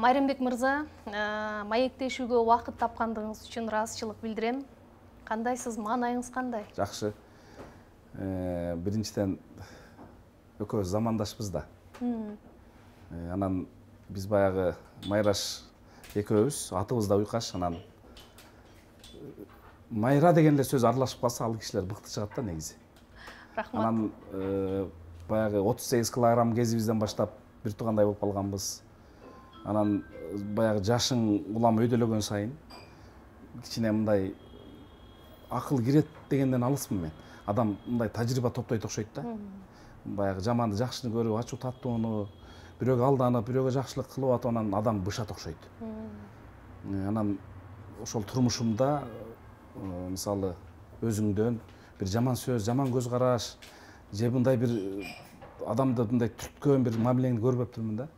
Майрамбек мырза, маектешүүгө убакыт тапкандыгыңыз үчүн ыраазычылык билдирем. Кандайсыз, маанайыңыз кандай? Жакшы. Биринчиден экөөбүз замандашпыз да. Анан биз баягы Майраш экөөбүз, атыбыз да Уйкаш, анан Майра деген эле сөз аралашып калса, ал кишилер быкты чыгат да негизи. Рахмат. Анан баягы 38 килограмм кезибизден баштап бир туугандай болуп калганбыз. Анан баягы жашың улам өйдөлөгөн сайын кичине мындай акыл кирет дегенден алыспын мен. Адам мындай тажрыйба топтойт окшойт да. Баягы жаманды жакшыны көрүп, ачуу таттууну, бирөөгө алданып, бирөөгө жакшылык кылып атып, анан адам бышат окшойт. Анан ошол турмушумда мисалы өзүңдөн бир жаман сөз, жаман көз караш, же мындай бир адамды мындай түрткөн бир мамилеңди көрбөптүрмүн да.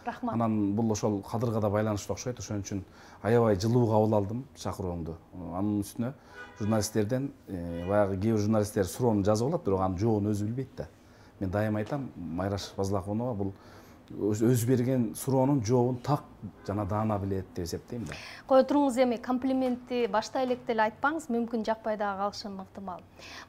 Рахмат. Анан бул ошол кадырга да байланыштуу окшойт. Ошон үчүн аябай жылуу кабыл алдым чакырууңду. Анын үстүнө журналисттерден баягы кээ бир журналисттер суроону жазып алат, бирок анын жообун өзү билбейт да. Мен дайыма айтам, Майраш Базылахунова бул өзү берген суроонун жообун так жана даана билет деп эсептейм да. Кое туруңуз, эми комплиментти башта электе эле айтпаңыз, мүмкүн жакпай дагы калышым ыктымал.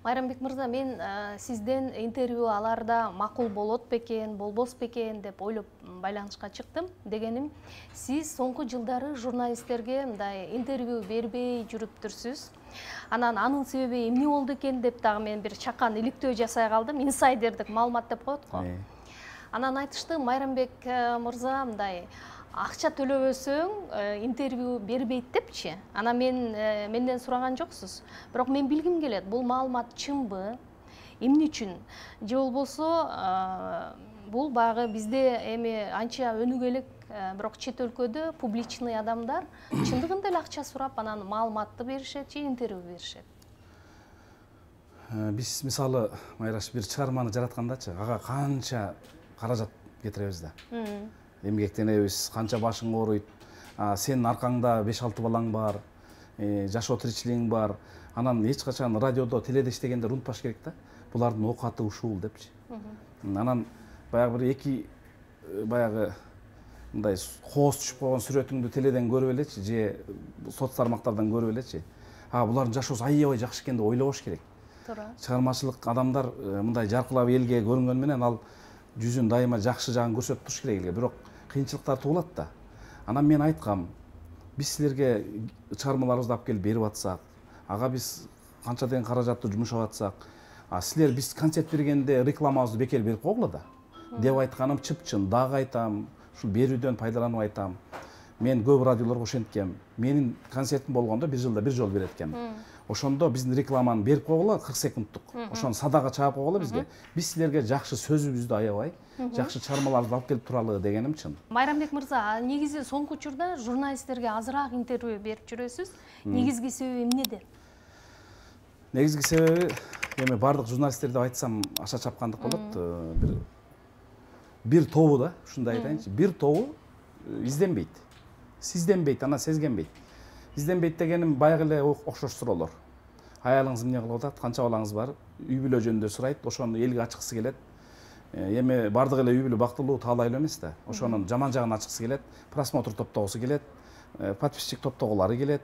Майрамбек мырза, мен сизден интервью аларда макул болот бекен, болбос бекен деп ойлоп байланышка чыктым. Дегеним, сиз соңку жылдары журналисттерге мындай интервью бербей жүрүптүрсүз. Анын себеби эмне болду экен деп дагы мен бир чакан иликтөө жасай калдым. Инсайдердик маалымат деп коет го. Анан айтышты, Майрамбек мырза мындай акча төлөбөсөң интервью бербейт депчи. Анан менден сураган жоксуз. Бирок мен билгим келет, бул маалымат чынбы? Эмне үчүн? Же болбосо бул багы бизде эми анча өнүгө элек, бирок чет өлкөдө публичный адамдар чындыгында эле акча сурап, анан маалыматты беришет же интервью беришет. Биз мисалы Майраш бир чыгарманы жараткандачы, ага канча каражат кетиребиз да. Эмгектенебиз, канча башың ооруйт. Сенин аркаңда 5-6 балаң бар, жашоо тиричилигиң бар. Анан эч качан радиодо, теледе иштегендер унутпаш керек да. Булардын оокаты ушул депчи. Анан баягы бир эки баягы мындай кооз түшүп койгон сүрөтүңдү теледен көрүп элечи, же соц тармактардан көрүп элечи. Булардын жашоосу аябай жакшы экен деп ойлобош керек. Туура. Чыгармачылык адамдар мындай жаркылап элге көрүнгөнү менен ал жүзүн дайыма жакшы жагын көрсөтүп туруш керек элге. Бирок кыйынчылыктар туулат да. Анан мен айткам, биз силерге чыгармаларыбызды алып келип берип атсак, ага биз канча деген каражатты жумшап атсак, силер биз концерт бергенде рекламабызды бекер берип койгула да деп айтканым чып-чын. Дагы айтам, ушул берүүдөн пайдаланып айтам. Мен көп радиолорго ошенткем. Менин концертим болгондо бир жылда бир жолу берет экем. Ошондо биздин рекламаны берип койгула 40 секундтук. Ошону садага чаап койгула бизге. Биз силерге жакшы сөзүбүздү аябай, жакшы чыгармаларды алып келип туралы дегеним чын. Майрамбек мырза, негизи соңку учурда журналисттерге азыраак интервью берип жүрөсүз. Негизги себеби эмнеде? Негизги себеби эми бардык журналисттер деп айтсам аша чапкандык болот. Бир тобу да, ушундай айтайынчы, бир тобу изденбейт. Сизденбейт, анан сезгенбейт. Изденбейт дегеним баягы эле окшош суроолор. Аялыңыз эмне кылып атат, канча балаңыз бар, үй бүлө жөнүндө сурайт, ошону элге ачкысы келет. Эми бардык эле үй бүлө бактылуу, таалайлуу эмес да. Ошонун жаман жагын ачкысы келет, просмотр топтогусу келет, подписчик топтогулары келет.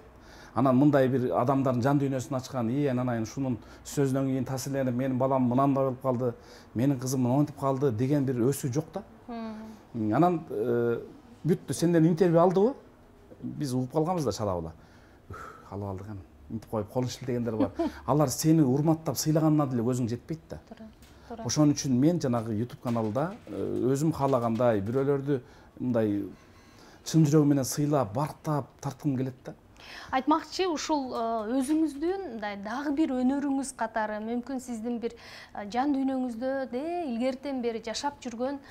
Анан мындай бир адамдардын жан дүйнөсүн ачкан, анан ушунун сөзүнөн кийин таасирленип, менин балам мынандай болуп калды, менин кызым мынтип калды деген бир өсүү жок да. Анан бүттү, сенден интервью алдыбы? Биз угуп калганбыз да шалабыла. Алып алдык эми. Мынтип коюп колун шилтегендер бар. Алар сени урматтап сыйлаганына деле көзүң жетпейт да. Ошон үчүн мен жанагы YouTube каналда өзүм каалагандай бирөөлөрдү мындай чын жүрөгүм менен сыйлап, барктап, тарткым келет да. Айтмакчы, ушул өзүңүздүн дагы бир өнөрүңүз катары, мүмкүн сиздин бир жан дүйнөңүздө илгертен бери жашап жүргөн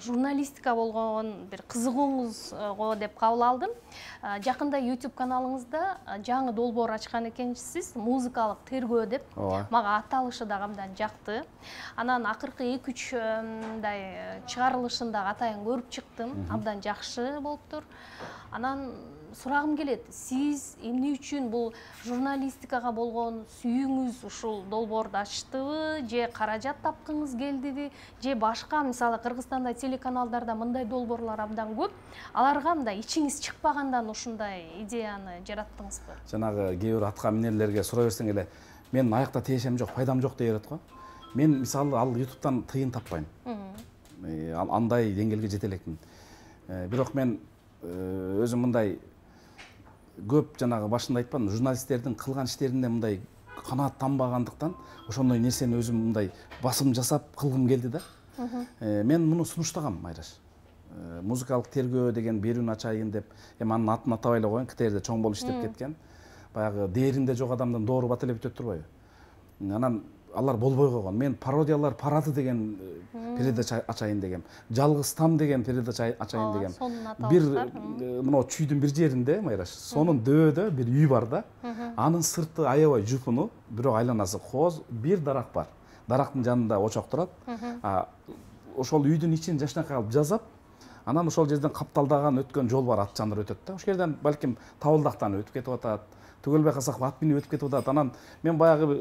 журналистика болгон бир кызыгууңузго деп кабыл алдым. Жакында YouTube каналыңызда жаңы долбоор ачкан экенсиз, музыкалык тергөө деп. Мага аталышы да абдан жакты. Анан акыркы 2-3 мындай чыгарылышын да атайын көрүп чыктым. Абдан жакшы болуптур. Анан сурагым келет, сиз сиз эмне үчүн бул журналистикага болгон сүйүүңүз ушул долбоорду ачтыбы, же каражат тапкыңыз келдиби, же башка, мисалы Кыргызстанда телеканалдарда мындай долбоорлор абдан көп, аларга мындай ичиңиз чыкпагандан ушундай идеяны жараттыңызбы? Жанагы кээ бир атка минерлерге сурай берсең эле, мен аякта тиешем жок, пайдам жок дей берет го. Мен мисалы ал YouTube'дан тыйын таппайм. Андай деңгээлге жете элекмин. Бирок мен өзүм мындай көп жанагы башында айткан журналисттердин кылган иштеринде мындай канааттанбагандыктан ошондой нерсени өзүм мындай басым жасап кылгым келди да. Мен муну сунуштагам Майраш. Музыкалык тергөө деген берүүнү ачайын деп, анын атын атабай эле коеюн, КТРде чоң болуп иштеп кеткен. Баягы дээринде жок адамдын доору бат эле бүтөт турбайбы? Анан алар болбой койгон. Мен пародиялар парады деген передача ачайын дегем. Жалгыз деген передача ачайын дегем. Бир мына чүйдүн бир жеринде, Майраш, сонун дөбөдө бир үй бар да. Анын сырты аябай жупуну, бирок айланасы кооз, бир дарак бар. Дарактын жанында очок турат. Ошол үйдүн ичин жашнакай алып жазап, анан ошол жерден капталдаган өткөн жол бар, ат жаныр өтөт да. Ошол жерден балким Табылдактан өтүп кетип атат. Түгөлбай Касаков ат минип өтүп кетип атат. Анан мен баягы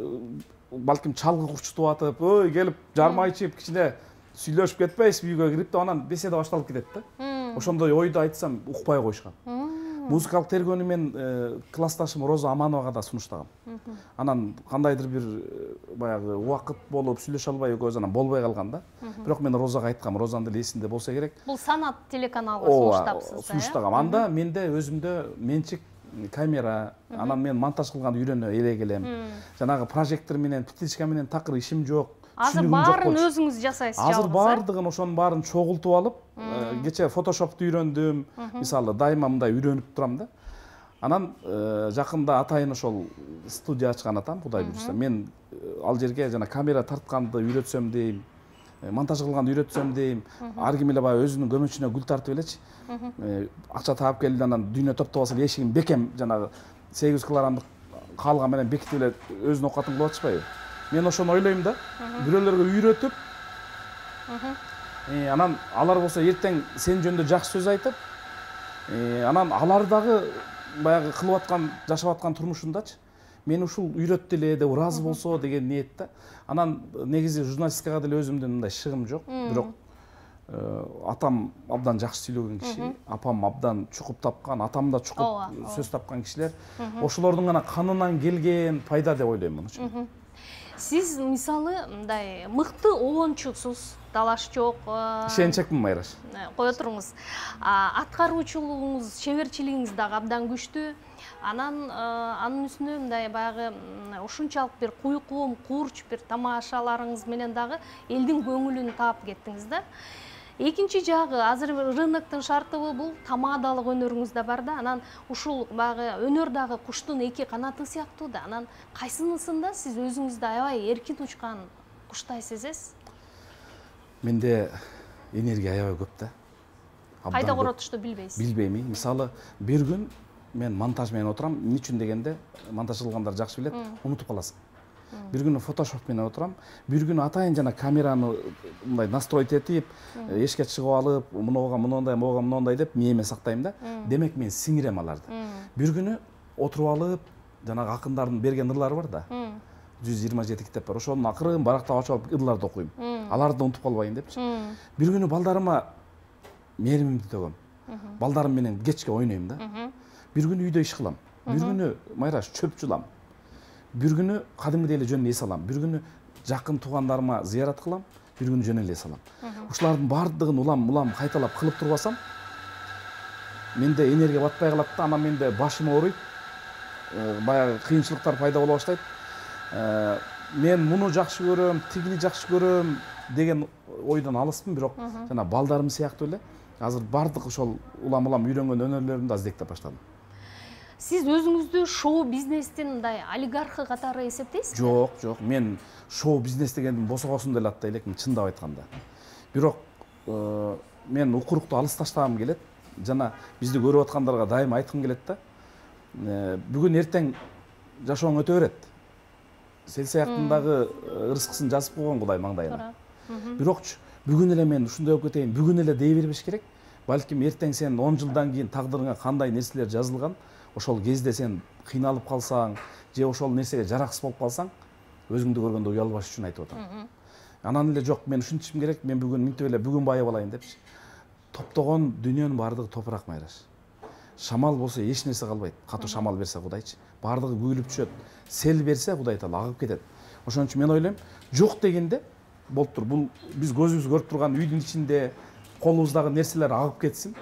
балким чалгы курчутуп атып, ой келип жарма ичип кичине сүйлөшүп кетпейсизби үйгө кирип деп анан беседа башталып кетет да. Ошондой ойду айтсам укпай коюшкан. Музыкалык тергөөнү мен классташым Роза Амановага да сунуштагам. Анан кандайдыр бир баягы убакыт болуп сүйлөшө албай экөөбүз анан болбой калган да. Бирок мен Розага айткам, Розанын деле эсинде болсо керек. Бул Санат телеканалга сунуштапсыз. Сунуштагам. Анда менде өзүмдө менчик камера, анан мен монтаж кылганды үйрөнө элегелем. Жанагы прожектор менен, петличка менен такыр ишим жок. Азыр баарын өзүңүз жасайсыз жалгыз. Азыр баардыгын ошонун баарын чогултуп алып, кече фотошопту үйрөндүм. Мисалы дайыма мындай үйрөнүп турам да. Анан жакында атайын ошол студия ачкан атам, Кудай буйруса. Мен ал жерге жана камера тартканды үйрөтсөм дейм, монтаж кылганды үйрөтсөм дейм. Ар ким эле баягы өзүнүн көмөчүнө гүл тартып элечи. Акча таап келди, анан дүйнө топтоп алса эшигин бекем жанагы 8 килограммдык каалга менен бекитип эле өзүнүн оокатын кылып атышпайбы? Мен ошону ойлойм да. Бирөөлөргө үйрөтүп, анан алар болсо эртең сен жөнүндө жакшы сөз айтып, анан алар дагы баягы кылып аткан, жашап аткан турмушундачы мени ушул үйрөттү эле деп ыраазы болсо деген ниетте. Анан негизи журналистикага деле өзүмдүн мындай шыгым жок, бирок атам абдан жакшы сүйлөгөн киши, апам абдан чукуп тапкан, атам да чукуп сөз тапкан кишилер. Ошолордун гана канынан келген пайда деп ойлойм муну. Сиз мисалы мындай мыкты обончусуз, талаш жок. Ишенчекмин Майраш. Кое туруңуз. Аткаруучулугуңуз, чеберчилигиңиз дагы абдан күчтүү. Анын үстүнө мындай баягы ушунчалык бир куйкум, курч бир тамашаларыңыз менен дагы элдин көңүлүн таап кеттиңиз да. Экинчи жагы, азыр рыноктун шартыбы бул тамадалык өнөрүңүз да бар да. Анан ушул баягы өнөр дагы куштун эки канаты сыяктуу да. Анан кайсынысында сиз өзүңүздү аябай эркин учкан куштай сезесиз? Менде энергия аябай көп да. Кайда коротушту билбейсиз? Билбейм. Мисалы, бир күн мен монтаж менен отурам. Эмне үчүн дегенде, монтаж кылгандар жакшы билет, унутуп каласың. Бир күнү фотошоп менен отурам. Бир күнү атайын жана камераны мындай настроить этип, эшикке чыгып алып, мынуга мындай, могуга мындай деп мээме сактайм да. Демек мен сиңирем аларды. Бир күнү отуруп алып, жанагы акындардын берген ырлары бар да. 127 китеп бар. Ошонун акырын барактап ачып алып ырларды окуйм. Аларды унутуп калбайын депчи. Бир күнү балдарыма мээримимди төгөм. Балдарым менен кечке ойнойм да. Бир күнү үйдө иш кылам. Бир күнү Майраш чөп жулам. Бир күнү кадимгидей эле жөн эс алам. Бир күнү жакын туугандарыма зыярат кылам. Бир күнү жөн эле эс алам. Ушулардын баардыгын улам кайталап кылып турбасам, менде энергия батпай калат да, анан менде башым ооруйт. Баягы кыйынчылыктар пайда боло баштайт. Мен муну жакшы көрөм, тигини жакшы көрөм деген ойдон алыспын, бирок жана балдарым сыяктуу эле азыр бардык ошол улам үйрөнгөн өнөрлөрүмдү аздектеп баштадым. Сиз өзүңүздү шоу бизнестин мындай олигархы катары эсептейсизби? Жок. Мен шоу бизнес дегенди босогосун деле аттай элекмин, чындап айтканда. Бирок мен укурукту алыс таштагым келет. Жана бизди көрүп аткандарга дайыма айткым келет да. Бүгүн эртең жашооң өтө берет. Сен сыяктындагы ырыскысын жазып койгон Кудай маңдайына. Бирокчу бүгүн эле мен ушундай болуп кетейин, бүгүн эле дей бербеш керек. Балким эртең сен 10 жылдан кийин тагдырыңа кандай нерселер жазылган, ошол кезде сен кыйналып калсаң же ошол нерсеге жараксыз болуп калсаң өзүңдү көргөндө уялбаш үчүн айтып атам. Анан эле жок, мен ушинтишим керек, мен бүгүн мынтип эле бүгүн байып алайын депчи. Топтогон дүнүйөнүн баардыгы топурак, Майраш. Шамал болсо эч нерсе калбайт. Катуу шамал берсе Кудайчы, баардыгы күйүлүп түшөт. Сел берсе Кудай таала агып кетет. Ошон үчүн мен ойлойм, жок дегенде болуптур. Бул биз көзүбүз көрүп турган үйдүн ичинде колубуздагы нерселер агып кетсин,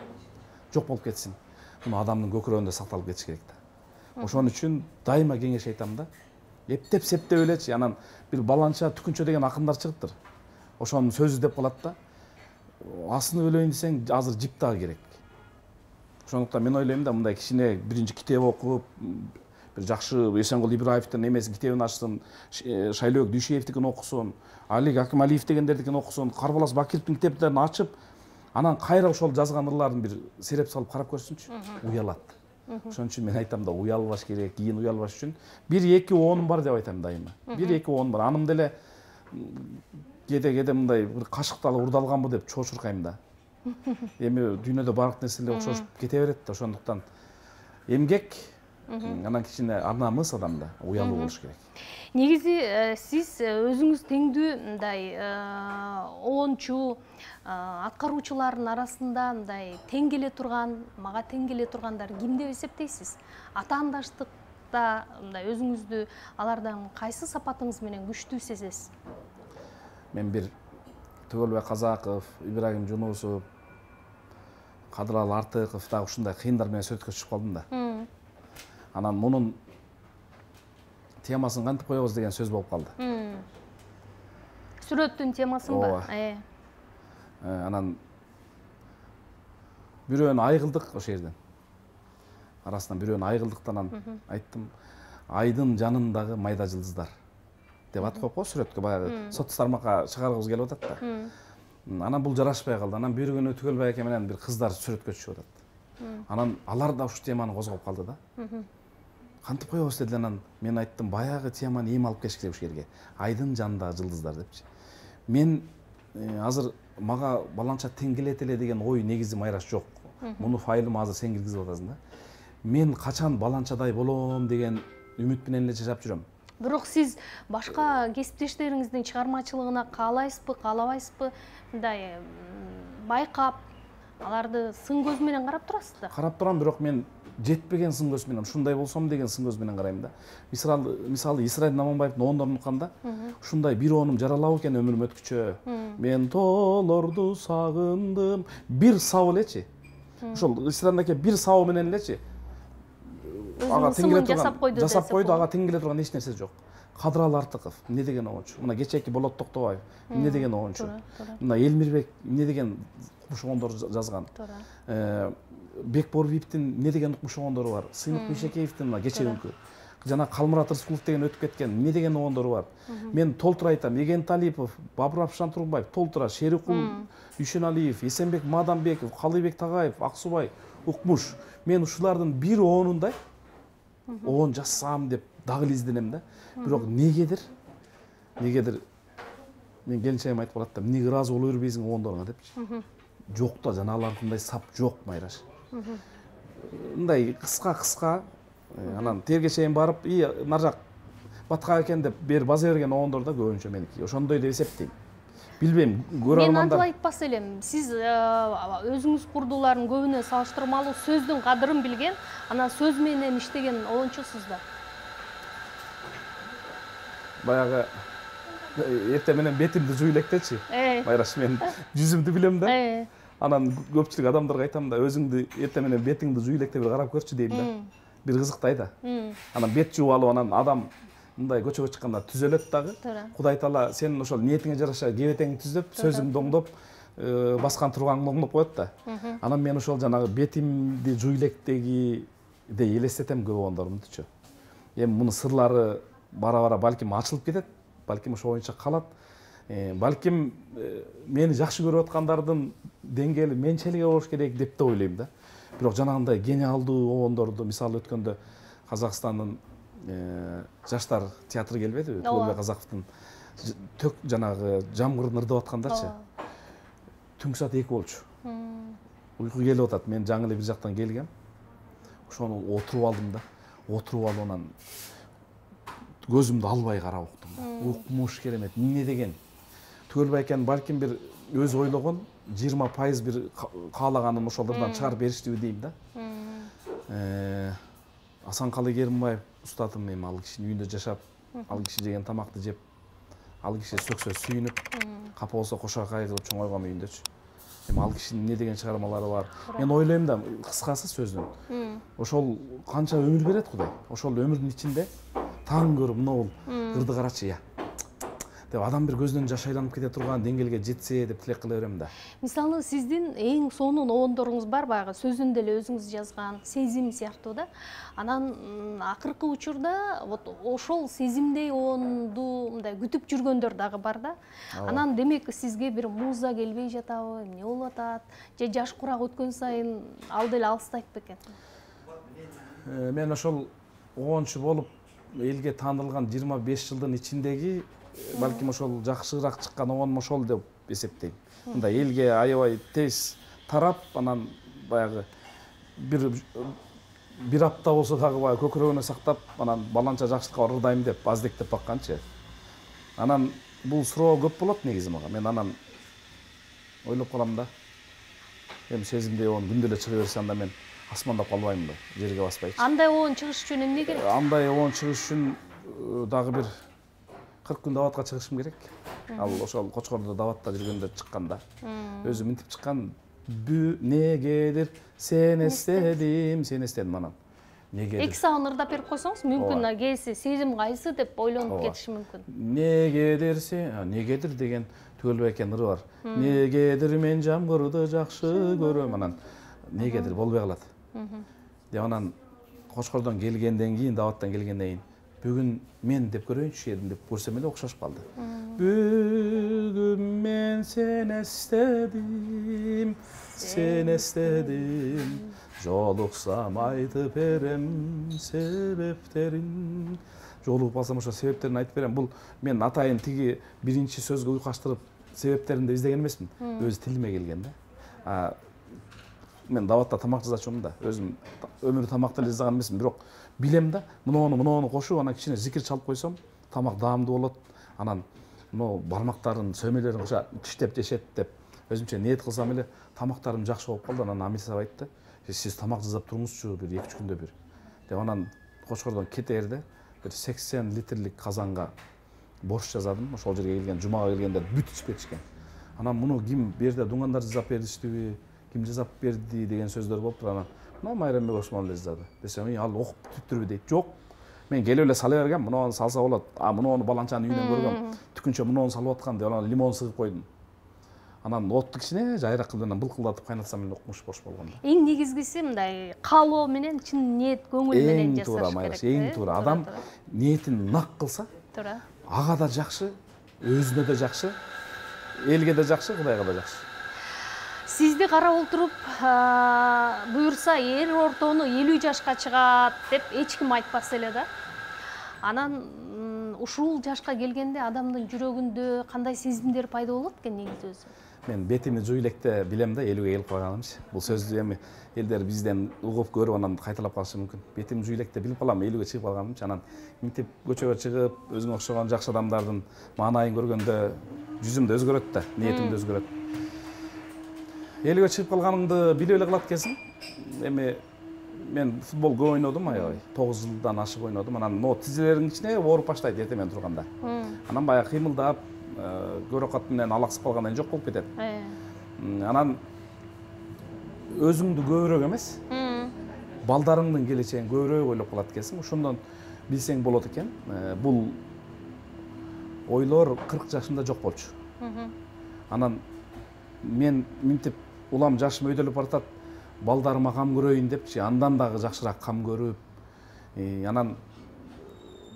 жок болуп кетсин. Муну адамдын көкүрөгүндө сакталып кетиш керек да. Ошон үчүн дайыма кеңеш айтам да. Эптеп септеп элечи, анан бир баланча түкүнчө деген акындар чыгыптыр. Ошонун сөзү деп калат да. Асынып өлөйүн десең азыр жип дагы керек. Ошондуктан мен ойлойм да, мындай кичине биринчи китеп окуп, бир жакшы Эсенгул Ибраевдин эмесин китебин ачсын, Шайлообек Дүйшеевдикин окусун, Алик Акималиев дегендердикин окусун, Карбалас Бакировдун китептерин ачып, анан кайра ошол жазган ырларын бир сереп салып карап көрсүнчү, уялат. Ошон үчүн мен айтам да, уялбаш керек, кийин уялбаш үчүн 1-2 оонум бар деп айтам дайыма. 1-2 оонум бар. Анын деле кеде мындай бир кашыкталы урдалганбы деп чоочуркайм да. Эми дүйнөдө баардык нерселер окшошуп кете берет да, ошондуктан эмгек, анан кичине намыс адамда, уялуу болуш керек. Негизи сиз өзүңүз теңдүү мындай оончу аткаруучулардын арасында мындай тең келе турган, мага тең келе тургандар ким деп эсептейсиз? Атаандаштыкта мындай өзүңүздү алардан кайсы сапатыңыз менен күчтүү сезесиз? Мен бир Түгөлбай Казаков, Ибрагим Жунусов, Кадыралы Артыков дагы ушундай кыйындар менен сүрөткө түшүп калдым да. Анан мунун темасын кантип коебуз деген сөз болуп калды. Сүрөттүн темасынбы? Анан бирөөнү айкылдык ошол жерден. Арасынан бирөөнү айкылдык, анан айттым, айдын жанындагы майда жылдыздар деп ат коюп сүрөткө, баягы соттук тармакка чыгаргыбыз келип атат да. Анан бул жарашпай калды. Анан бир күнү Түгөлбай аке менен бир кыздар сүрөткө түшүп атат. Анан алар да ушу теманы козгоп калды да. Кантип коебуз деди. Анан мен айттым, баягы теманы эми алып келиш керек ушул жерге. Айдын жанындагы жылдыздар депчи. Мен азыр мага баланча тең келет эле деген ой негизи Майраш жок. Муну файлыма азыр сен киргизип атасың да. Мен качан баланчадай болом деген үмүт менен эле жашап жүрөм. Бирок сиз башка кесиптештериңиздин чыгармачылыгына каалайсызбы, каалабайсызбы? Мындай байкап, аларды сын көз менен карап турасыз да? Карап турам, бирок мен жетпеген сын көз менен, ушундай болсом деген сын көз менен карайм да. Мисалы Исрайым Наманбаевдин оондорун укканда, ушундай бир оонум жаралап экен өмүрүм өткүчө. Мен тоолорду сагындым. Бир сабы элечи. Ошол Исрайым аке бир сабы менен элечи. Ага тең жасап койду, ага тең келе турган эч нерсе жок. Кадыралы Артыков эмне деген оончу? Мына кечээки Болот Токтобаев эмне деген оончу? Мына Элмирбек эмне деген укмуш оондор жазган? Бекборбиевдин эмне деген укмуш оондору бар? Сыйнык Бейшекеевдин мына кечээкүнкү. Жана Калмурат Рыскулов деген өтүп кеткен эмне деген оондору бар? Мен толтура айтам. Эгенталипов, Бабур Апшан Тургунбаев толтура, Шерикул Дүйшөналиев, Эсенбек Маданбеков, Калыйбек Тагаев, Аксубай, укмуш. Мен ушулардын бир оонундай оон жазсам деп дагы изденем да. Бирок негедир мен келинчегим айтып калат да, эмнеге ыраазы боло бербейсиң оондоруңа депчи. Жок да, жанагылардындай сап жок, Майраш. Мындай кыска, анан терге чейин барып, нар жак баткак экен деп бери база берген оондор да көбүнчө меники. Ошондой деп эсептейм. Билбейм, көрө алмандар. Мен алмандар. антип айтпас элем. Сиз өзүңүз курдуулардын көбүнө салыштырмалуу сөздүн кадырын билген, анан сөз менен иштеген оончусуз да. Баягы эртең менен бетимди жуу электечи. Майраш, мен жүзүмдү билем да. Анан көпчүлүк адамдарга айтам да, өзүңдү эртең менен бетиңди жуу электе бир карап көрчү дейм да. Бир кызыктай да. Анан бет жууп алып, анан адам мындай көчөгө чыкканда түзөлөт дагы. Кудай таала сен ошол ниетиңе жараша кебетеңди түзөп, сөзүңдү оңдоп, баскан тургаңды оңдоп коет да. Анан мен ошол жанагы бетимди жуу электегиде элестетем көп оондорумдучу. Эми мунун сырлары бара-бара балким ачылып кетет, балким ошо боюнча калат. Балким мени жакшы көрүп аткандардын деңгээли менчелиги болуш керек деп да ойлойм да. Бирок жанагындай гениалдуу оондорду, мисалы өткөндө Казакстандын жаштар театры келбедиби? Түгөлбай Казаковдун тök жанагы жамгырын ырдап аткандарчы. Түнкү саат 2 болчу. Уйку келип атат. Мен жаңы эле бир жактан келгем. ошону отуруп алдым да. Отуруп алып анан көзүмдү албай карап уктум да. Укмуш керемет. Эмне деген? Түгөлбай экен балким бир өзү ойлогон 20% бир каалаганын ошолордон чыгарып бериштиби дейм да. Асанкалы Керимбаев устатым эми ал кишинин үйүндө жашап, ал киши жеген тамакты жеп, ал киши сөксө сүйүнүп, капа болсо кошакай кылып чоңойгон үйүндөчү. Эми ал кишинин эмне деген чыгармалары бар. Мен ойлойм да, кыскасы сөздүн. Ошол канча өмүр берет Кудай. Ошол өмүрдүн ичинде таң көрүп могул ырды карачы я. Деп адам бир көзүнөн жаш айланып кете турган деңгээлге жетсе деп тилек кыла берем да. Мисалы сиздин эң сонун обондоруңуз бар баягы сөзүндө эле өзүңүз жазган сезим сыяктуу да. Анан акыркы учурда вот ошол сезимдей обонду мындай күтүп жүргөндөр дагы бар да. Анан демек сизге бир муза келбей жатабы, эмне болуп атат? Же жаш курак өткөн сайын ал деле алыстайт бекен? Мен ошол обончу болуп элге таанылган 25 жылдын ичиндеги балким ошол жакшыраак чыккан обоным ошол деп эсептейм. Мындай элге аябай тез тарап, анан баягы бир апта болсо дагы баягы көкүрөгүнө сактап, анан баланча жакшылыкка ырдайм деп аздектеп бакканчы. Анан бул суроо көп болот негизи мага. Мен анан ойлоп калам да. Эми сезимдей обон күндө эле чыга берсе анда мен асмандап калбаймынбы, жерге баспайчы. Андай обон чыгыш үчүн эмне керек? Андай обон чыгыш үчүн дагы бир 40 күн даватка чыгышым керек. Ал ошол Кочкордо даватта жүргөндө чыкканда. Өзү минтип чыккан негедир сени эстедим анан. Негедир. 2 сагын ырдап берип койсоңуз мүмкүн келсе сезим кайсы деп ойлонуп кетиши мүмкүн. Негедир деген Түгөлбай экен ыры бар. Негедир мен жамгырды жакшы көрөм анан. Негедир болбой калат. Деп анан Кочкордон келгенден кийин, даваттан келгенден кийин бүгүн мен деп көрөйүнчү едим деп көрсөм эле окшошуп калды. Бүгүн мен сени эстедим, жолуксам айтып берем себептерин. Жолугуп алсам ошо себептерин айтып берем. Бул мен атайын тиги биринчи сөзгө уйкаштырып себептерин деп издеген эмесмин. Өзү тилиме келген да. Мен даватта тамак жазачумун да. Өзүм өмүрү тамакты эле жазган эмесмин, бирок билем да, муну кошуп, анан кичине зикир чалып койсом, тамак даамдуу болот. Анан мына бармактарын, сөмөлөрүн кыша тиштеп жешет деп өзүмчө ниет кылсам эле тамактарым жакшы болуп калды. Анан Амиса айтты, "Сиз тамак жасап туруңузчу бир 2-3 күндө бир." Деп анан Кочкордон кетерде бир 80 литрлик казанга борщ жазадым. Ошол жерге келген, жумага келгенде бүт ичип кетишкен. Анан муну ким бу жерде дуңандар жасап бериштиби, ким жасап берди деген сөздөр болуптур. Анан мына Майрамбек Осмон эле жазды десем, ал окуп бүтүптүрбү дейт. Жок, мен келип эле сала бергем, муну салса болот. Муну баланчанын үйүнөн көргөм. Түкүнчө муну салып аткан деп анан лимон сыгып койдум. Анан отту кичине жайрак кылып анан былкылдатып кайнатсам эле укмуш бош болгон да. Эң негизгиси мындай каалоо менен чын ниет, көңүл менен жасаш керек. Эң туура. Адам ниетин нак кылса, туура. Ага да жакшы, өзүнө да жакшы, элге да жакшы, Кудайга да жакшы. Сизди карап отуруп, буюрса эр ортону 50 жашка чыгат деп эч ким айтпас эле да. Анан ушул жашка келгенде адамдын жүрөгүндө кандай сезимдер пайда болот экен негизи өзү? Мен бетимди жууй электе билем да, 50ге келип калганымчы. Бул сөздү эми элдер бизден угуп көрүп анан кайталап калышы мүмкүн. Бетимди жууй электе билип калам 50ге чыгып калганымчы. Анан минтип көчөгө чыгып, өзүңө окшогон жакшы адамдардын маанайын көргөндө жүзүм да өзгөрөт да, ниетим да өзгөрөт. 50ге чыгып калганымды билип эле калат экенсиң. Эми мен футбол көп ойнодум, аябай 9 жылдан ашык ойнодум. Анан но тизелердин ичине ооруп баштайт эртең турганда. Анан баягы кыймылдап, көрөкат менен алаксып калгандан жок болуп кетет. Анан өзүңдү көбүрөөк эмес, балдарыңдын келечегин көбүрөөк ойлоп калат экенсиң. Ошондон билсең болот экен. Бул ойлор 40 жашымда жок болчу. Анан мен минтип улам жашым өйдөлүп баратат, балдарыма кам көрөйүн депчи, андан дагы жакшыраак кам көрүп, анан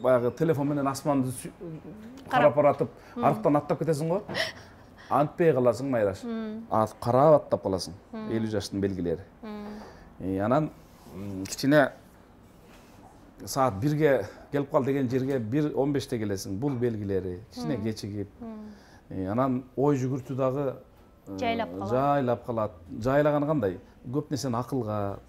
баягы телефон менен асманды карап баратып, арыктан аттап кетесиң го. Антпей каласың, Майраш. Карап аттап каласың. 50 жаштын белгилери. Анан кичине саат 1ге келип кал деген жерге 1:15 келесиң. Бул белгилери кичине кечигип. Анан ой жүгүртүү дагы жайлап калат. Жайлаганы кандай? Көп нерсени акылга,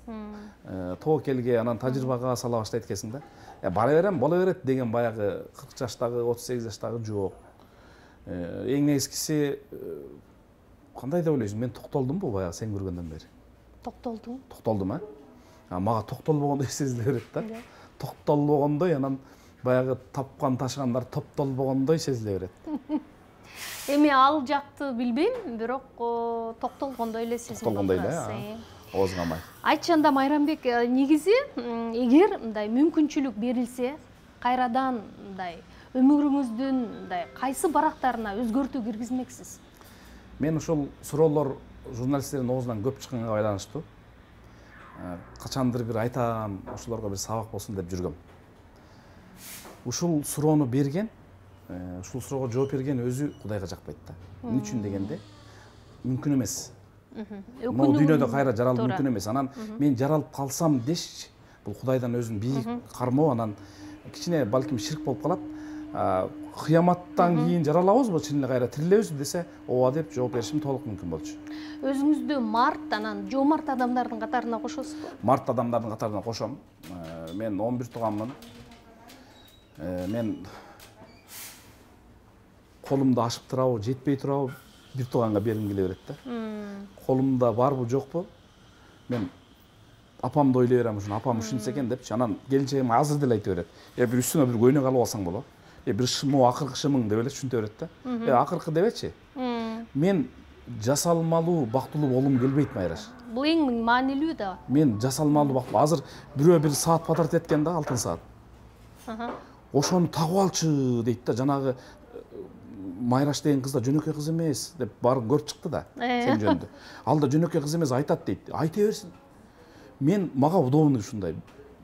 тобокелге, анан тажрыйбага сала баштайт экенсиң да. Бара берем, боло берет деген баягы 40 жаштагы, 38 жаштагы жок. Эң негизгиси кандай деп ойлойсуң? Мен токтолдумбу баягы сен көргөндөн бери? Токтолдум. Токтолдум, мага токтолбогондой сезиле берет да. Токтолбогондой, анан баягы тапкан ташыгандар топтолбогондой сезиле берет. Эми ал жакты билбейм, бирок токтолгондой эле сезилет. Токтолгондой эле, оозгамай. Айтчы анда Майрамбек, негизи эгер мындай мүмкүнчүлүк берилсе, кайрадан мындай өмүрүңүздүн мындай кайсы барактарына өзгөртүү киргизмексиз? Мен ушул суроолор журналисттердин оозунан көп чыкканга байланыштуу. Качандыр бир айтам, ошолорго бир сабак болсун деп жүргөм. Ушул суроону берген, ушул суроого жооп берген өзү Кудайга жакпайт да. Эмне үчүн дегенде, мүмкүн эмес. Могу дүйнөдө кайра жаралуу мүмкүн эмес. Анан мен жаралып калсам дешчи, бул Кудайдан өзүн бийик кармоо, анан кичине балким ширк болуп калат. Кыяматтан кийин жаралабызбы, чын эле кайра тирилебизби десе, ооба деп жооп беришим толук мүмкүн болчу. Өзүңүздү март, анан жоомарт адамдардын катарына кошосузбу? Март адамдардын катарына кошом. Мен 11 тууганмын. Мен колумда ашып турабы, жетпей турабы, бир тууганга бергим келе берет да. Колумда барбы, жокпу? Мен апамды ойлой берем, ушуну апам ушинтсе экен депчи. Анан келинчегим азыр деле айта берет. Бир үстүнө бир көйнөк алып алсаң болот. Бир шымоо акыркы шымың деп эле түшүнтө берет да. Акыркы дебечи. Мен жасалмалуу бактылуу болгум келбейт, Майраш. Бул эң маанилүү да. Мен жасалмалуу бактылуу. Азыр бирөө бир саат патарт эткен да, алтын саат. Ошону тагып алчы дейт да, жанагы Майраш деген кыз да жөнөкөй кыз эмес деп барып көрүп чыкты да, сен жөнүндө. Ал да жөнөкөй кыз эмес айтат дейт. Айта берсин. Мен мага удобный ушундай.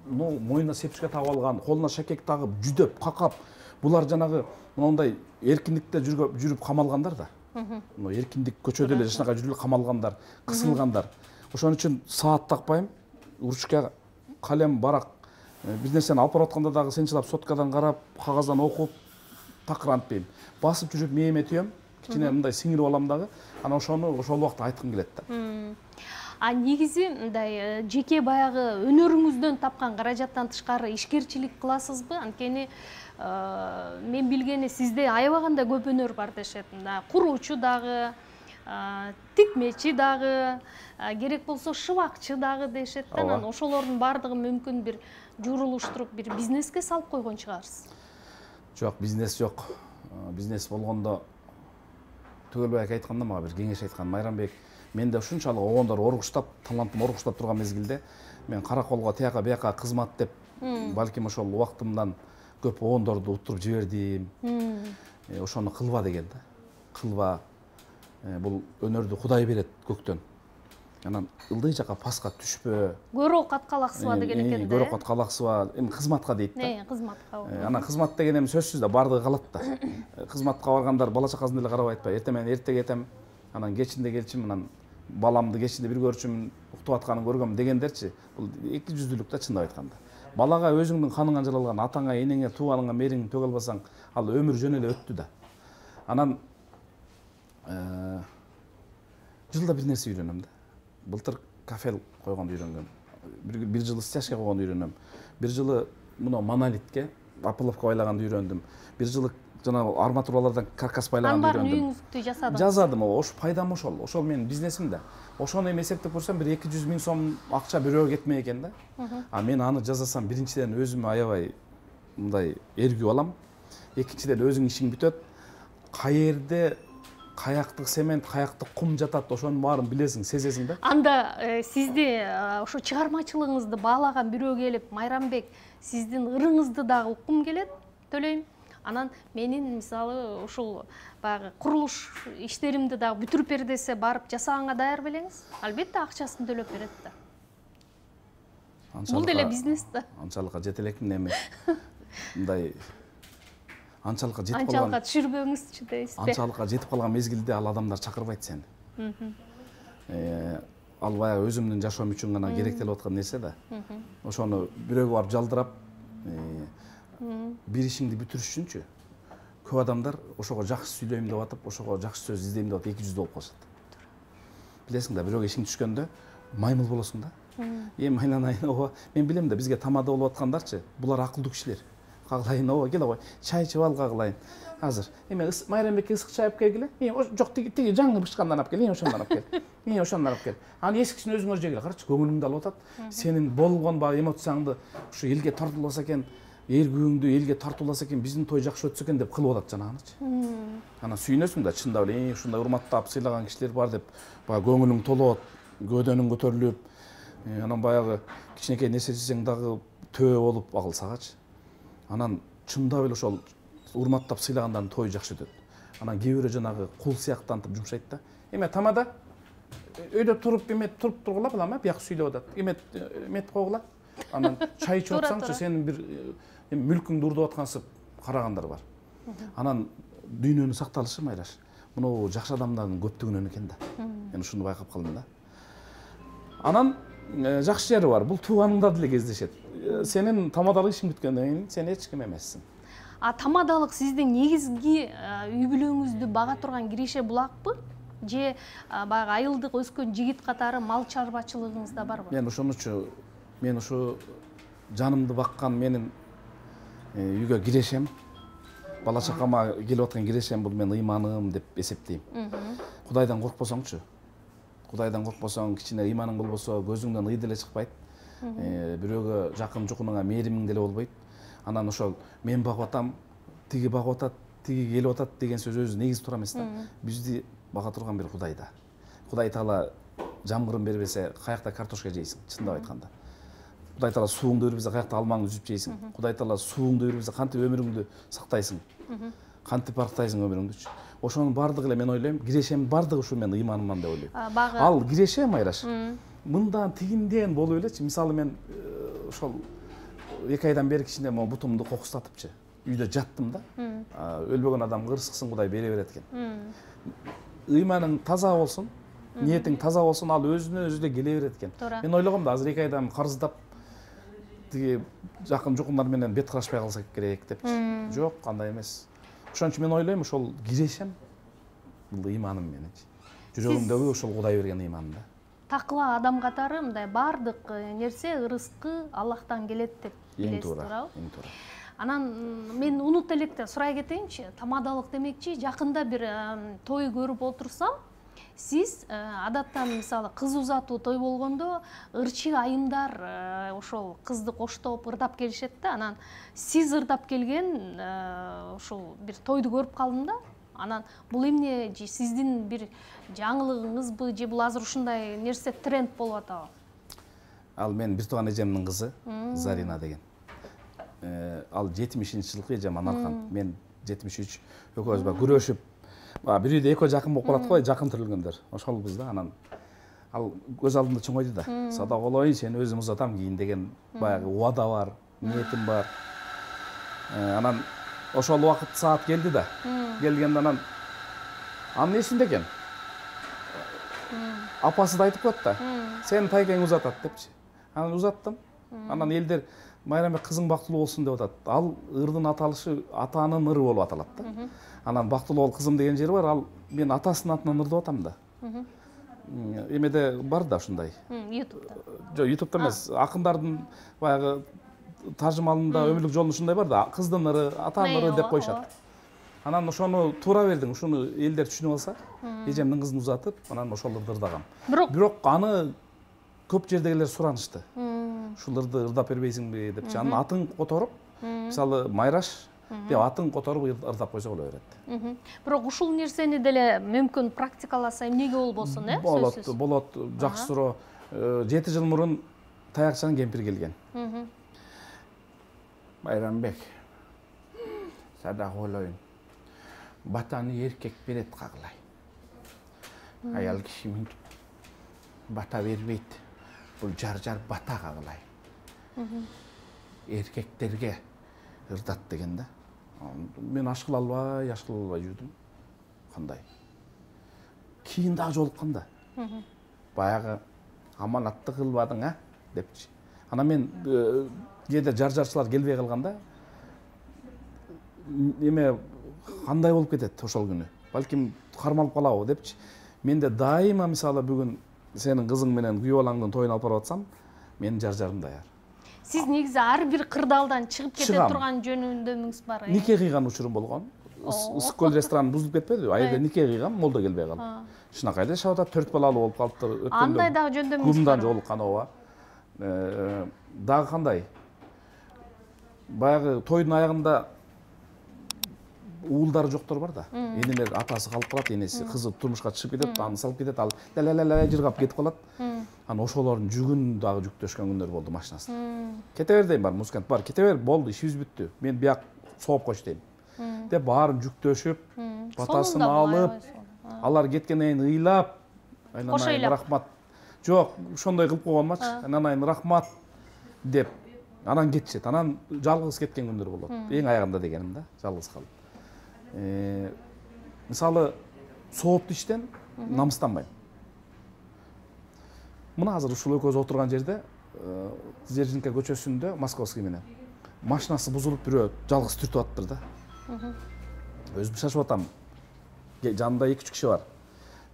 Моюнуна сепичке тагып алган, колуна шакек тагып, жүдөп, какап. Булар жанагы мондай эркиндикте жүрүп камалгандар да. Эркиндик көчөдө эле жашнакай жүрүп камалгандар, кысылгандар. Ошон үчүн саат такпайм, ручка, калем, барак, бир нерсени алып барып атканда дагы сенчилап соткадан карап, кагаздан окуп, такыр антпайм. Басып жүрүп мээме түйөм, кичине мындай сиңирип алам дагы, анан ошону ошол убакта айткым келет да. Негизи мындай жеке баягы өнөрүңүздөн тапкан каражаттан тышкары ишкерчилик кыласызбы? Анткени мен билгени сизде аябаганда көп өнөр бар дешет. Куруучу дагы, тикмечи дагы, керек болсо шыбакчы дагы дешет. Анан ошолордун баардыгын мүмкүн бир журулуштуруп, бир бизнеске салып койгон чыгарсыз. Жок, бизнес жок. Бизнес болгондо Түгөлбай ака айтканда мага бир кеңеш айткан. Майрамбек, менде ушунчалык огондор оргуштап, талантым оргуштап турган мезгилде мен караколго тияка бияка кызмат деп, балким ошол убактымдан көп огондорду уттуруп жибердим. Ошону кылба деген да. Кылба. Бул өнөрдү Кудай берет көктөн. Анан ылдый жака паска түшпө. Көрөк каткалаксыба деген экен да. Көрөк каткалаксыба, эми кызматка дейт да. Кызматка. Анан кызмат деген эми сөзсүз да бардыгы калат да. Кызматка баргандар бала чакасын деле карабай атпайбы. Эртең менен эрте кетем, анан кечинде келчим, анан баламды кечинде бир көрчүмүн, уктуп атканын көргөм дегендерчи. Бул эки жүздүүлүк да, чындап айтканда. Балага өзүңдүн каныңан жаралган, атаңа, энеңе, тууганыңа мээриңди төгө албасаң, ал өмүр жөн эле өттү да. Анан жылда бир нерсе үйрөнөм да. Былтыр кафе койгонду үйрөнгөм. Бир жылы стяжка койгонду үйрөнөм. Бир жылы мына монолитке апыловка байлаганды үйрөндүм. Бир жылы жана арматуралардан каркас байлаганды үйрөндүм. Үйүңүздү жасадыңыз. Жазадым, ош пайдам ошол. Ошол менин бизнесим да. Ошону эми эсептеп көрсөм бир 200 миң сом акча бирөөгө кетмей экен да. Мен аны жасасам биринчиден өзүмө аябай мындай эргип алам. Экинчиден өзүң ишиң бүтөт. Каерде каяктык семент, каяктык кум жатат, ошонун баарын билесиң, сезесиң да. Анда сизди ошо чыгармачылыгыңызды баалаган бирөө келип, Майрамбек, сиздин ырыңызды дагы уккум келет, төлөйм. Анан менин мисалы ушул баягы курулуш иштеримди дагы бүтүрүп бер десе, барып жасаганга даяр белеңиз? Албетте акчасын төлөп берет да. Бул деле бизнес да. Анчалыкка жете элекмин эми. Мындай анчалыкка жетип калган. Анчалыкка түшүрбөңүзчү дейсизби? Анчалыкка жетип калган мезгилде ал адамдар чакырбайт сени. Ал баягы өзүмдүн жашоом үчүн гана керектелип аткан нерсе да. Ошону бирөөгө барып жалдырап, бир ишиңди бүтүрүш үчүнчү көп адамдар ошого жакшы сүйлөйм деп атып, ошого жакшы сөз издейм деп атып 200 болуп калышат. билесиң да, бирөөгө ишиң түшкөндө маймыл болосуң да. Эми айланайын, ооба, мен билем да, бизге тамада болуп аткандарчы, булар акылдуу кишилер. Кагылайын, ооба, кел ой, чай ичип ал, кагылайын. Азыр. Эми Майрамбекке ысык чай алып келгиле. Жок, тиги жаңы бышкандан алып кел, ошондон алып кел. Ошондон алып кел. Анын эскисин өзүңөр жегиле. Карачы, көңүлүңдү алып атат. Сенин болгон баягы эмоцияңды ушу элге тартууласа экен, эргүүңдү элге тартууласа экен, биздин той жакшы өтсө экен деп кылып атат жанагынычы. Анан сүйүнөсүң да, чындап эле, ушундай урматтап сыйлаган кишилер бар деп, баягы көңүлүң толот, көөдөнүң көтөрүлүп, анан баягы кичинекей нерсе жесең дагы төбө болуп агылсагачы. Анан чындап эле ошол урматтап сыйлагандардын тою жакшы өтөт. Анан кээ бирөө жанагы кул сыяктантып жумшайт да. Эме тамада өйдө туруп тургула балам, бияк сүйлөп атат. Эмет койгула. Анан чай ичип атсаңчы, сенин бир мүлкүңдү урдуп аткансып карагандар бар. Анан дүйнөнүн сакталышы Майраш, муну жакшы адамдардын көптүгүнөн экен да. Мен ушуну байкап калдым да. Анан жакшы жери бар. Бул тууганыңдар деле кездешет. Сенин тамадалык ишиң бүткөндөн кийин сен эч ким эмессиң. Тамадалык сиздин негизги үй бүлөңүздү бага турган киреше булакпы? Же баягы айылдык өскөн жигит катары мал чарбачылыгыңыз да барбы? Мен ушу жанымды баккан менин үйгө кирешем, бала чакама келип аткан кирешем, бул менин ыйманым деп эсептейм. Кудайдан коркпосоңчу. Кудайдан коркпосоң, кичине ыйманың болбосо, көзүңдөн ый деле чыкпайт. Бирөөгө жакын жукунуңа мээримиң деле болбойт. Анан ошол мен багып атам, тиги багып атат, тиги келип атат деген сөз өзү негиз тура эмес да. Бизди бага турган бир Кудай да. Кудай Таала жамгырын бербесе, каякта картошка жейсиң, чындап айтканда. Кудай Таала сууңду бербесе, каякта алмаңды үзүп жейсиң. Кудай Таала сууңду бербесе, кантип өмүрүңдү сактайсың? Кантип барктайсың өмүрүңдүчү? Ошонун бардыгы эле мен ойлойм, кирешем бардыгы ушу менин ыйманымдан деп ойлойм. Ал киреше Майраш, мындан тигинден болуп элечи, мисалы мен ошол 2 айдан бери кичине могу бутумду кокустатыпчы. Үйдө жаттым да. Өлбөгөн адамга ырыскысын Кудай бере берет экен. Ыйманың таза болсун, ниетиң таза болсун, ал өзүнөн өзү эле келе берет экен. Мен ойлогом да, азыр 2 айдан карыздап тиги жакын жукундар менен бет карашпай калсак керек депчи. Жок, андай эмес. Ошон үчүн мен ойлойм, ошол кирешем, бул ыйманым меничи. Жүрөгүмдөгү ошол Кудай берген ыйманым да. Такыла адам катары мындай бардык нерсе, ырыскы Аллахтан келет деп билесиз, туурабы? Эң туура. Анан мен унут электе сурай кетейинчи, тамадалык демекчи, жакында бир той көрүп отурсам, сиз адаттан мисалы кыз узатуу той болгондо ырчы айымдар ошол кызды коштоп ырдап келишет да. Анан сиз ырдап келген ошол бир тойду көрүп калдым да. Анан бул эмне, сиздин бир жаңылыгыңызбы, же бул азыр ушундай нерсе тренд болуп атабы? Ал мен бир тууган эжемдин кызы, Зарина деген. Ал 70-жылкы эжем Анархан, мен 73, экөөбүз баягы күрөшүп, бир үйдө экөө жакын болуп калат го, жакын төрөлгөндөр. Ошолбуз да. Анан ал көз алдымда чоңойду да. Садаголоюн, сени өзүм узатам кийин деген баягы убада бар, ниетим бар. Анан ошол убакыт саат келди да. Келгенде анын эсинде экен. Апасы да айтып коет да. Сени тайкең узатат депчи. Анан узаттым. Анан элдер Майрамбек кызың бактылуу болсун деп атат. Ал ырдын аталышы атанын ыры болуп аталат да. Анан бактылуу бол кызым деген жери бар. Ал мен атасынын атынан ырдап атам да. Эмеде бар да ушундай. Ютубта. Жок, Ютубта эмес. Акындардын баягы таржымалында өмүрлүк жолун ушундай бар да. Кыздын ыры, атанын ыры деп коюшат. Анан ошону туура бердиң, ушуну элдер түшүнүп алса, эжемдин кызын узатып, анан ошол ырды ырдагам. Бирок аны көп жердегилер суранышты. Ушул ырды ырдап бербейсиңби депчи. Анын атын которуп, мисалы Майраш деп атын которуп ырдап койсо боло берет. Бирок ушул нерсени деле мүмкүн практикаласа эмнеге болбосун, сөзсүз. Болот, жакшы суроо. 7 жыл мурун таякчанын кемпири келген. Майрамбек, садаголоюн. Батаны эркек берет кагылай. Аял киши мынтип бата бербейт. Бул жар бата кагылай. Эркектерге ырдат деген да. Мен аш кыла албай жүрдүм. Кандай? Кийин дагы жолукканда. Баягы аманатты кылбадың, депчи. Анан мен кээде жарчылар келбей калганда эме кандай болуп кетет ошол күнү. Балким кармалып калабы депчи. Менде дайыма мисалы бүгүн сенин кызың менен күйөө балаңдын тоюн алып барып атсам, менин жар жарым даяр. Сиз негизи ар бир кырдаалдан чыгып кете Чыгам. турган жөнүндөмүңүз бар. Нике кыйган учурум болгон. Ысык көл рестораны бузулуп кетпеди. Айда нике кыйгам, молдо келбей калып. Шунакай эле жашап атат, 4 балалуу болуп калыптыр. Андай дагы жөндөмүңүз Кумдан бар. жолуккан ооба. Дагы кандай? Баягы тойдун аягында уулдары жоктор бар да. Энелер атасы калып калат, энеси кызы турмушка чыгып кетет, аны салып кетет, ал ла жыргап кетип калат. Анан ошолордун жүгүн дагы жүктөшкөн күндөр болду машинасын. Кете бер дейм, бар музыкант бар, кете бер, болду, ишибиз бүттү. Мен бияк сооп койчу дейм. Деп баарын жүктөшүп, батасын алып, алар кеткенден кийин ыйлап, айланайын рахмат. Жок, ошондой кылып койгонмачы, айланайын рахмат деп анан кетишет. Анан жалгыз кеткен күндөр болот. Эң аягында дегеним да, жалгыз калып. Мисалы, соопту иштен намыстанбайм. Мына азыр ушул экөөбүз отурган жерде, Дзержинка көчөсүндө, Московский менен, машинасы бузулуп бирөө жалгыз түртүп атыптыр да. Өзүм шашып атам. Жанында 2-3 киши бар.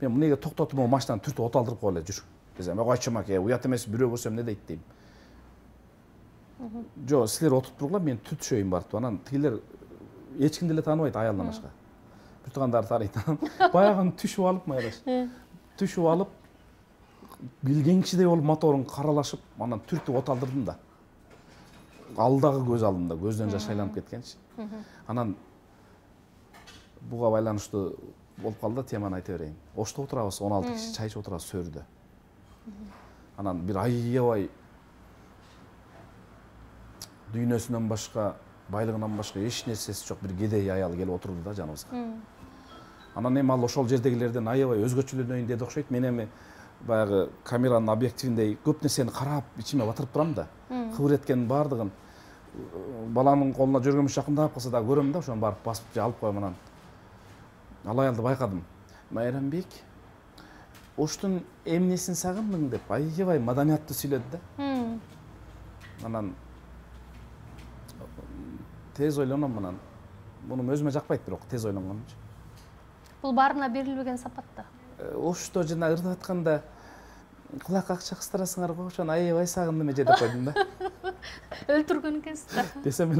Мен мунеге токтотуп машинаны түртүп оталдырып коеле жүр. Десем, койчу маке, уят эмес, бирөө көрсөм не дейт дейм. Жо, силер отуруп тургула, мен түтүшөйүн барып. Анан тигилер эч кимди эле тааныбайт аялдан башка. Бир туугандары таарайт. Баягы түшүп алып, майраш. Түшүп алып, билген кишидей болуп моторун каралашып, анан түртүп оталдырдым да. Алдагы көз алдымда, көздөн жаш айланып кеткенчи. Анан буга байланыштуу болуп калды, теманы айта берейин. Ошто отурабыз, 16 киши чай ичип отурабыз сөрүдө. Анан бир аябай дүйнөсүнөн башка, байлыгынан башка эч нерсеси жок бир кедей аял келип отурду да жаныбызга. Анан эми ал ошол жердегилерден аябай өзгөчөлөнөйүн деди окшойт. Мен эми баягы камеранын объективиндей көп нерсени карап, ичиме батырып турам да. Кыбыр эткенин баардыгын баланын колуна жөргөмүш жакындап калса да көрөм да, ошону барып басып же алып коем. Анан ал аялды байкадым. Майрамбек, оштун эмнесин сагындың деп аябай маданияттуу сүйлөдү да. Анан тез ойлоном, анан муну өзүмө жакпайт, бирок тез ойлонгонумчу. Бул баарына берилбеген сапат да. Ошто жана ырдап атканда кулакка акча кыстырасыңар го, ошону аябай сагындым эже деп койдум да. Өлтүргөн экенсиз да. Десем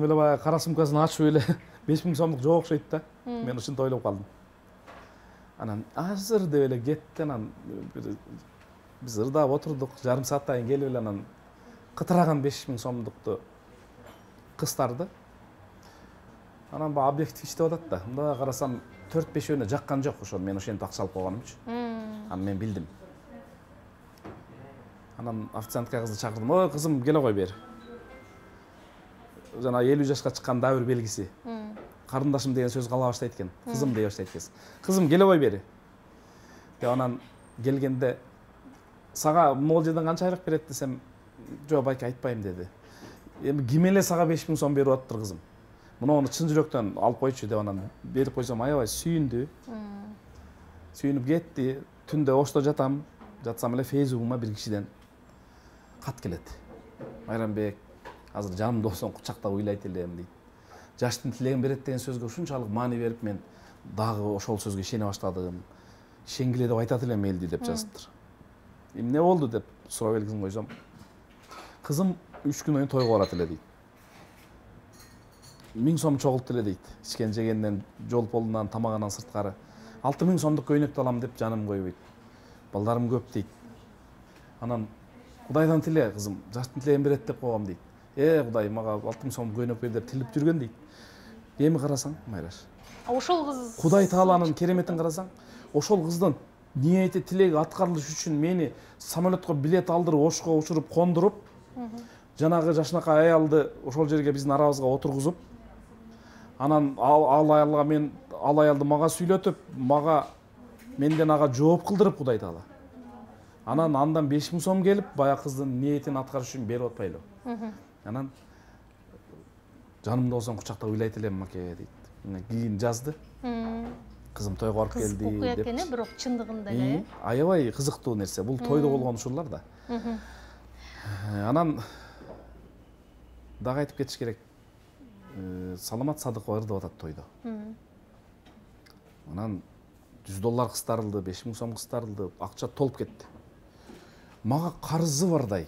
эле баягы кара сумкасын ачып эле 5000 сомдук жок окшойт да. Мен ушинтип ойлоп калдым. Анан азыр деп эле кетти. Анан биз ырдап отурдук, жарым сааттан кийин келип эле анан кытыраган 5000 сомдукту кыстарды. Анан баягы объектив иштеп атат да. Мында карасам 4-5 жаккан жок, ошо мен ошентип акча алып койгонумчу. Анан мен билдим. Анан официантка кызды чакырдым. Ой, кызым, келе кой бери. Жана 50 жашка чыккан дагы бир белгиси. Карындашым деген сөз кала баштайт экен. Кызым дей баштайт экен. Кызым, келе кой бери. Деп анан келгенде сага могул жерден канча айрык берет десем, жок байке айтпайм деди. Эми ким эле сага 5000 сом берип атыптыр кызым. Муну чын жүрөктөн алып койчу деп анан берип койсом аябай сүйүндү. Сүйүнүп кетти. Түндө ошто жатам. Жатсам эле Фейсбугума бир кишиден кат келет. Майрамбек, азыр жанымда болсоң кучактап ыйлайт элем дейт. Жаштын тилегин берет деген сөзгө ушунчалык маани берип мен дагы ошол сөзгө ишене баштадым. Ишенгиле деп айтат элем элди деп жазыптыр. Эмне болду деп суроо белгисин койсом, кызым 3 күн оюн тойго барат эле дейт. 1000 сом чогулту эле дейт. Ичкен жегенден, жол полунан, тамагынан сырткары 6000 сомдук көйнөктү алам деп жаным койбойт. Балдарым көп дейт. Анан Кудайдан тиле, кызым, жаштын тилегин берет деп койгом дейт. Кудай, мага 6000 сом көйнөк бер деп тилип жүргөн дейт. Эми карасаң, Майраш. Ошол кыз Кудай Тааланын кереметин карасаң, ошол кыздын ниети, тилеги аткарылыш үчүн мени самолетко билет алдырып, Ошко учуруп, кондуруп, жанагы жашынакай аялды ошол жерге биздин арабызга отургузуп, анан ал аялды мага сүйлөтүп, менден ага жооп кылдырып Кудай Таала. Андан 5000 сом келип, баягы кыздын ниетин аткарыш үчүн берип атпайлы. Анан жанымда болсоң кучактап ыйлайт элем маке дейт. Кийин жазды. Кызым тойго барып келди деп. Кызык окуя экен, бирок чындыгында эле. Аябай кызыктуу нерсе. Бул тойдо болгон ушулар да. Анан дагы айтып кетиш керек. Саламат Садыкова ырдап атат тойдо. Анан $100 кыстарылды, 5000 сом кыстарылды, акча толуп кетти. Мага карызы бардай.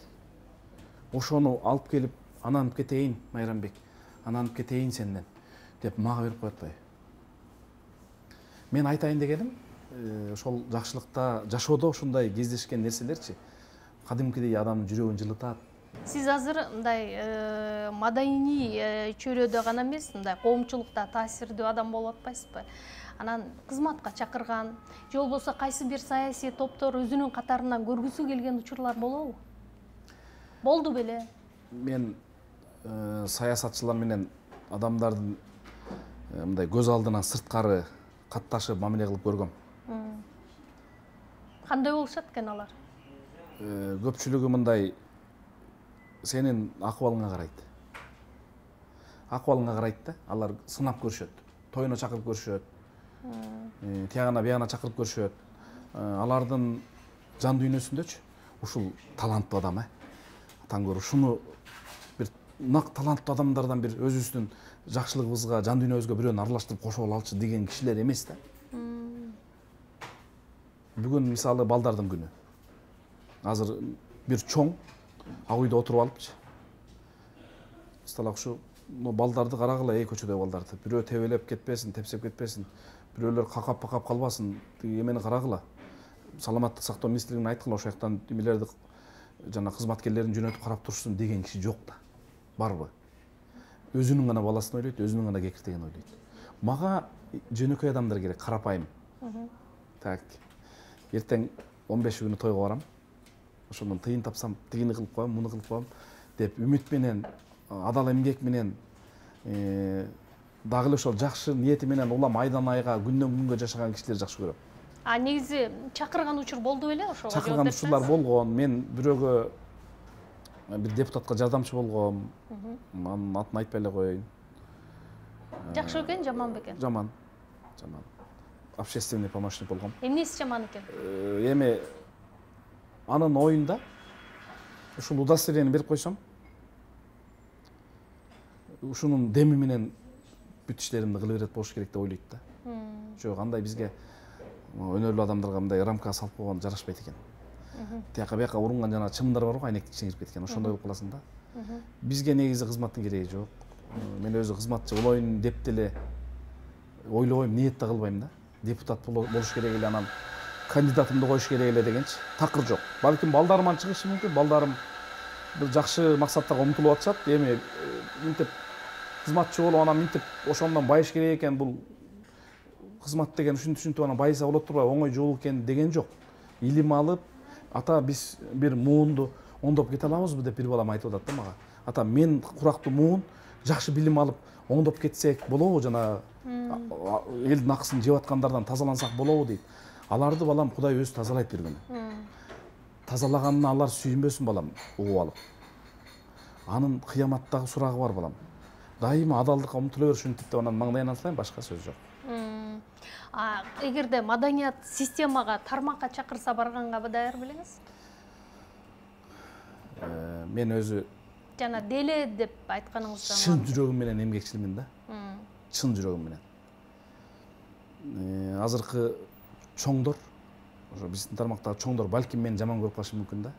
Ошону алып келип, ананып кетейин, Майрамбек, ананып кетейин сенден деп мага берип коет атпайбы. Мен айтайын дегеним, ошол жакшылыкта, жашоодо ушундай кездешкен нерселерчи кадимкидей адамдын жүрөгүн жылытат. Сиз азыр мындай маданий чөйрөдө гана эмес, мындай коомчулукта таасирдүү адам болуп атпайсызбы? Анан кызматка чакырган, же болбосо кайсы бир саясий топтор өзүнүн катарынан көргүсү келген учурлар болобу? Болду беле? Мен саясатчылар менен адамдардын мындай көз алдынан сырткары катташып мамиле кылып көргөм. Кандай болушат экен алар? Көпчүлүгү мындай сенин акыбалыңа карайт. Акыбалыңа карайт да, алар сынап көрүшөт. Тоюна чакырып көрүшөт. Тиягана биягана чакырып көрүшөт. Алардын жан дүйнөсүндөчү ушул таланттуу адам, таң көрүп ушуну бир нак таланттуу адамдардан бир өзүбүздүн жакшылыгыбызга, жан дүйнөбүзгө бирөөнү аралаштырып кошо алчы деген кишилер эмес да. Бүгүн мисалы балдардын күнү. Азыр бир чоң ак үйдө отуруп алыпчы. Сталак ушу балдарды карагыла, көчөдөгү балдарды. Бирөө тебелеп кетпесин, тепсеп кетпесин, бирөөлөр какап калбасын, тиги эмени карагыла. Саламаттык сактоо министрлигине айткыла, ошол жактан эмелерди жана кызматкерлерин жөнөтүп карап турушсын деген киши жок да. Барбы? Өзүнүн гана баласын ойлойт, өзүнүн гана кекиртеген ойлойт. Мага жөнөкөй адамдар керек, карапайым. Так. Эртең 15 күнү тойго барам. Ошондон тыйын тапсам, тигини кылып коем, муну кылып коем деп үмүт менен, адал эмгек менен, дагы эле ошол жакшы ниети менен улам айдан айга, күндөн күнгө жашаган кишилерди жакшы көрөм. Негизи чакырган учур болду беле ошого? Чакырган учурлар болгон. Мен бирөөгө бир депутатка жардамчы болгом. Анын атын айтпай эле коеюн. Жакшы экен, жаман бекен? Жаман. Общественный помощник болгом. Эмнеси жаман экен? Эми анын оюнда ушул удостоверение берип койсом, ушунун деми менен бүт иштеримди кыла берет болуш керек деп ойлойт да. Жок, андай бизге өнөрлүү адамдарга мындай рамка салып койгон жарашпайт экен. Тияка бияка урунган жана чымдар барбы, айнектин ичине кирип кеткен, ошондой болуп каласың да. Бизге негизи кызматтын кереги жок. Мен өзү кызматчы болоюн деп деле ойлобойм, ниет да кылбайм да. Депутат болуш керек эле, анан кандидатымды коюш керек эле дегенчи такыр жок. Балким балдарыман чыгышы мүмкүн, балдарым бир жакшы максаттарга умтулуп атышат. Эми мынтип кызматчы болуп, анан мынтип ошондон байыш керек экен, бул кызмат деген ушинтип анан байыса болот турбайбы, оңой жол экен деген жок. Илим алып, ата биз бир муунду оңдоп кете алабызбы деп бир балам айтып атат да мага. Ата, мен курактуу муун жакшы билим алып оңдоп кетсек болобу, жана элдин акысын жеп аткандардан тазалансак болобу дейт. Аларды балам Кудай өзү тазалайт бир күнү. Тазалаганына алар сүйүнбөсүн балам, угуп алып. Анын кыяматтагы сурагы бар балам. Дайыма адалдыкка умтула бериш деп анан маңдайынан алайын, башка сөз жок. Эгерде маданият системага, тармакка чакырса барганга даяр белеңиз? Мен өзү жана деле деп айтканыңызда чын жүрөгүм менен эмгекчилмин да. Чын жүрөгүм менен. Азыркы чоңдор, ошо биздин тармактагы чоңдор балким мени жаман көрүп калышы мүмкүн да.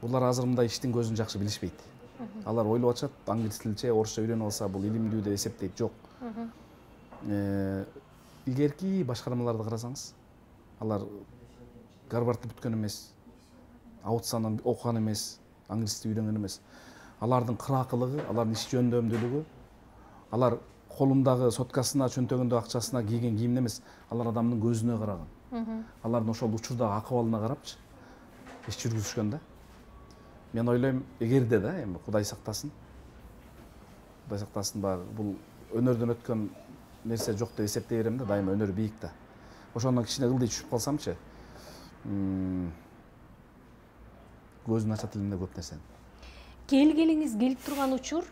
Булар азыр мындай иштин көзүн жакшы билишпейт. Алар ойлоп атышат, англис тилче, орусча үйрөнүп алса бул илимдүү деп эсептейт. Жок. Илгерки башкармаларды карасаңыз, алар Гарвардты бүткөн эмес, аутсанын окуган эмес, англисти үйрөнгөн эмес. Алардын кыраакылыгы, алардын иш жөндөмдүүлүгү, алар колундагы соткасына, чөнтөгүндөгү акчасына кийген кийимине эмес, алар адамдын көзүнө караган. Алардын ошол учурдагы акыбалына карапчы иш жүргүзүшкөн да. Мен ойлойм, эгерде да, эми Кудай сактасын. Кудай сактасын, баягы бул өнөрдөн өткөн нерсе жок деп эсептей берем да, дайыма өнөр бийик да. Ошондон кичине ылдый түшүп калсамчы, көзүн ачат элемде көп нерсени. Келгениңиз келип турган учур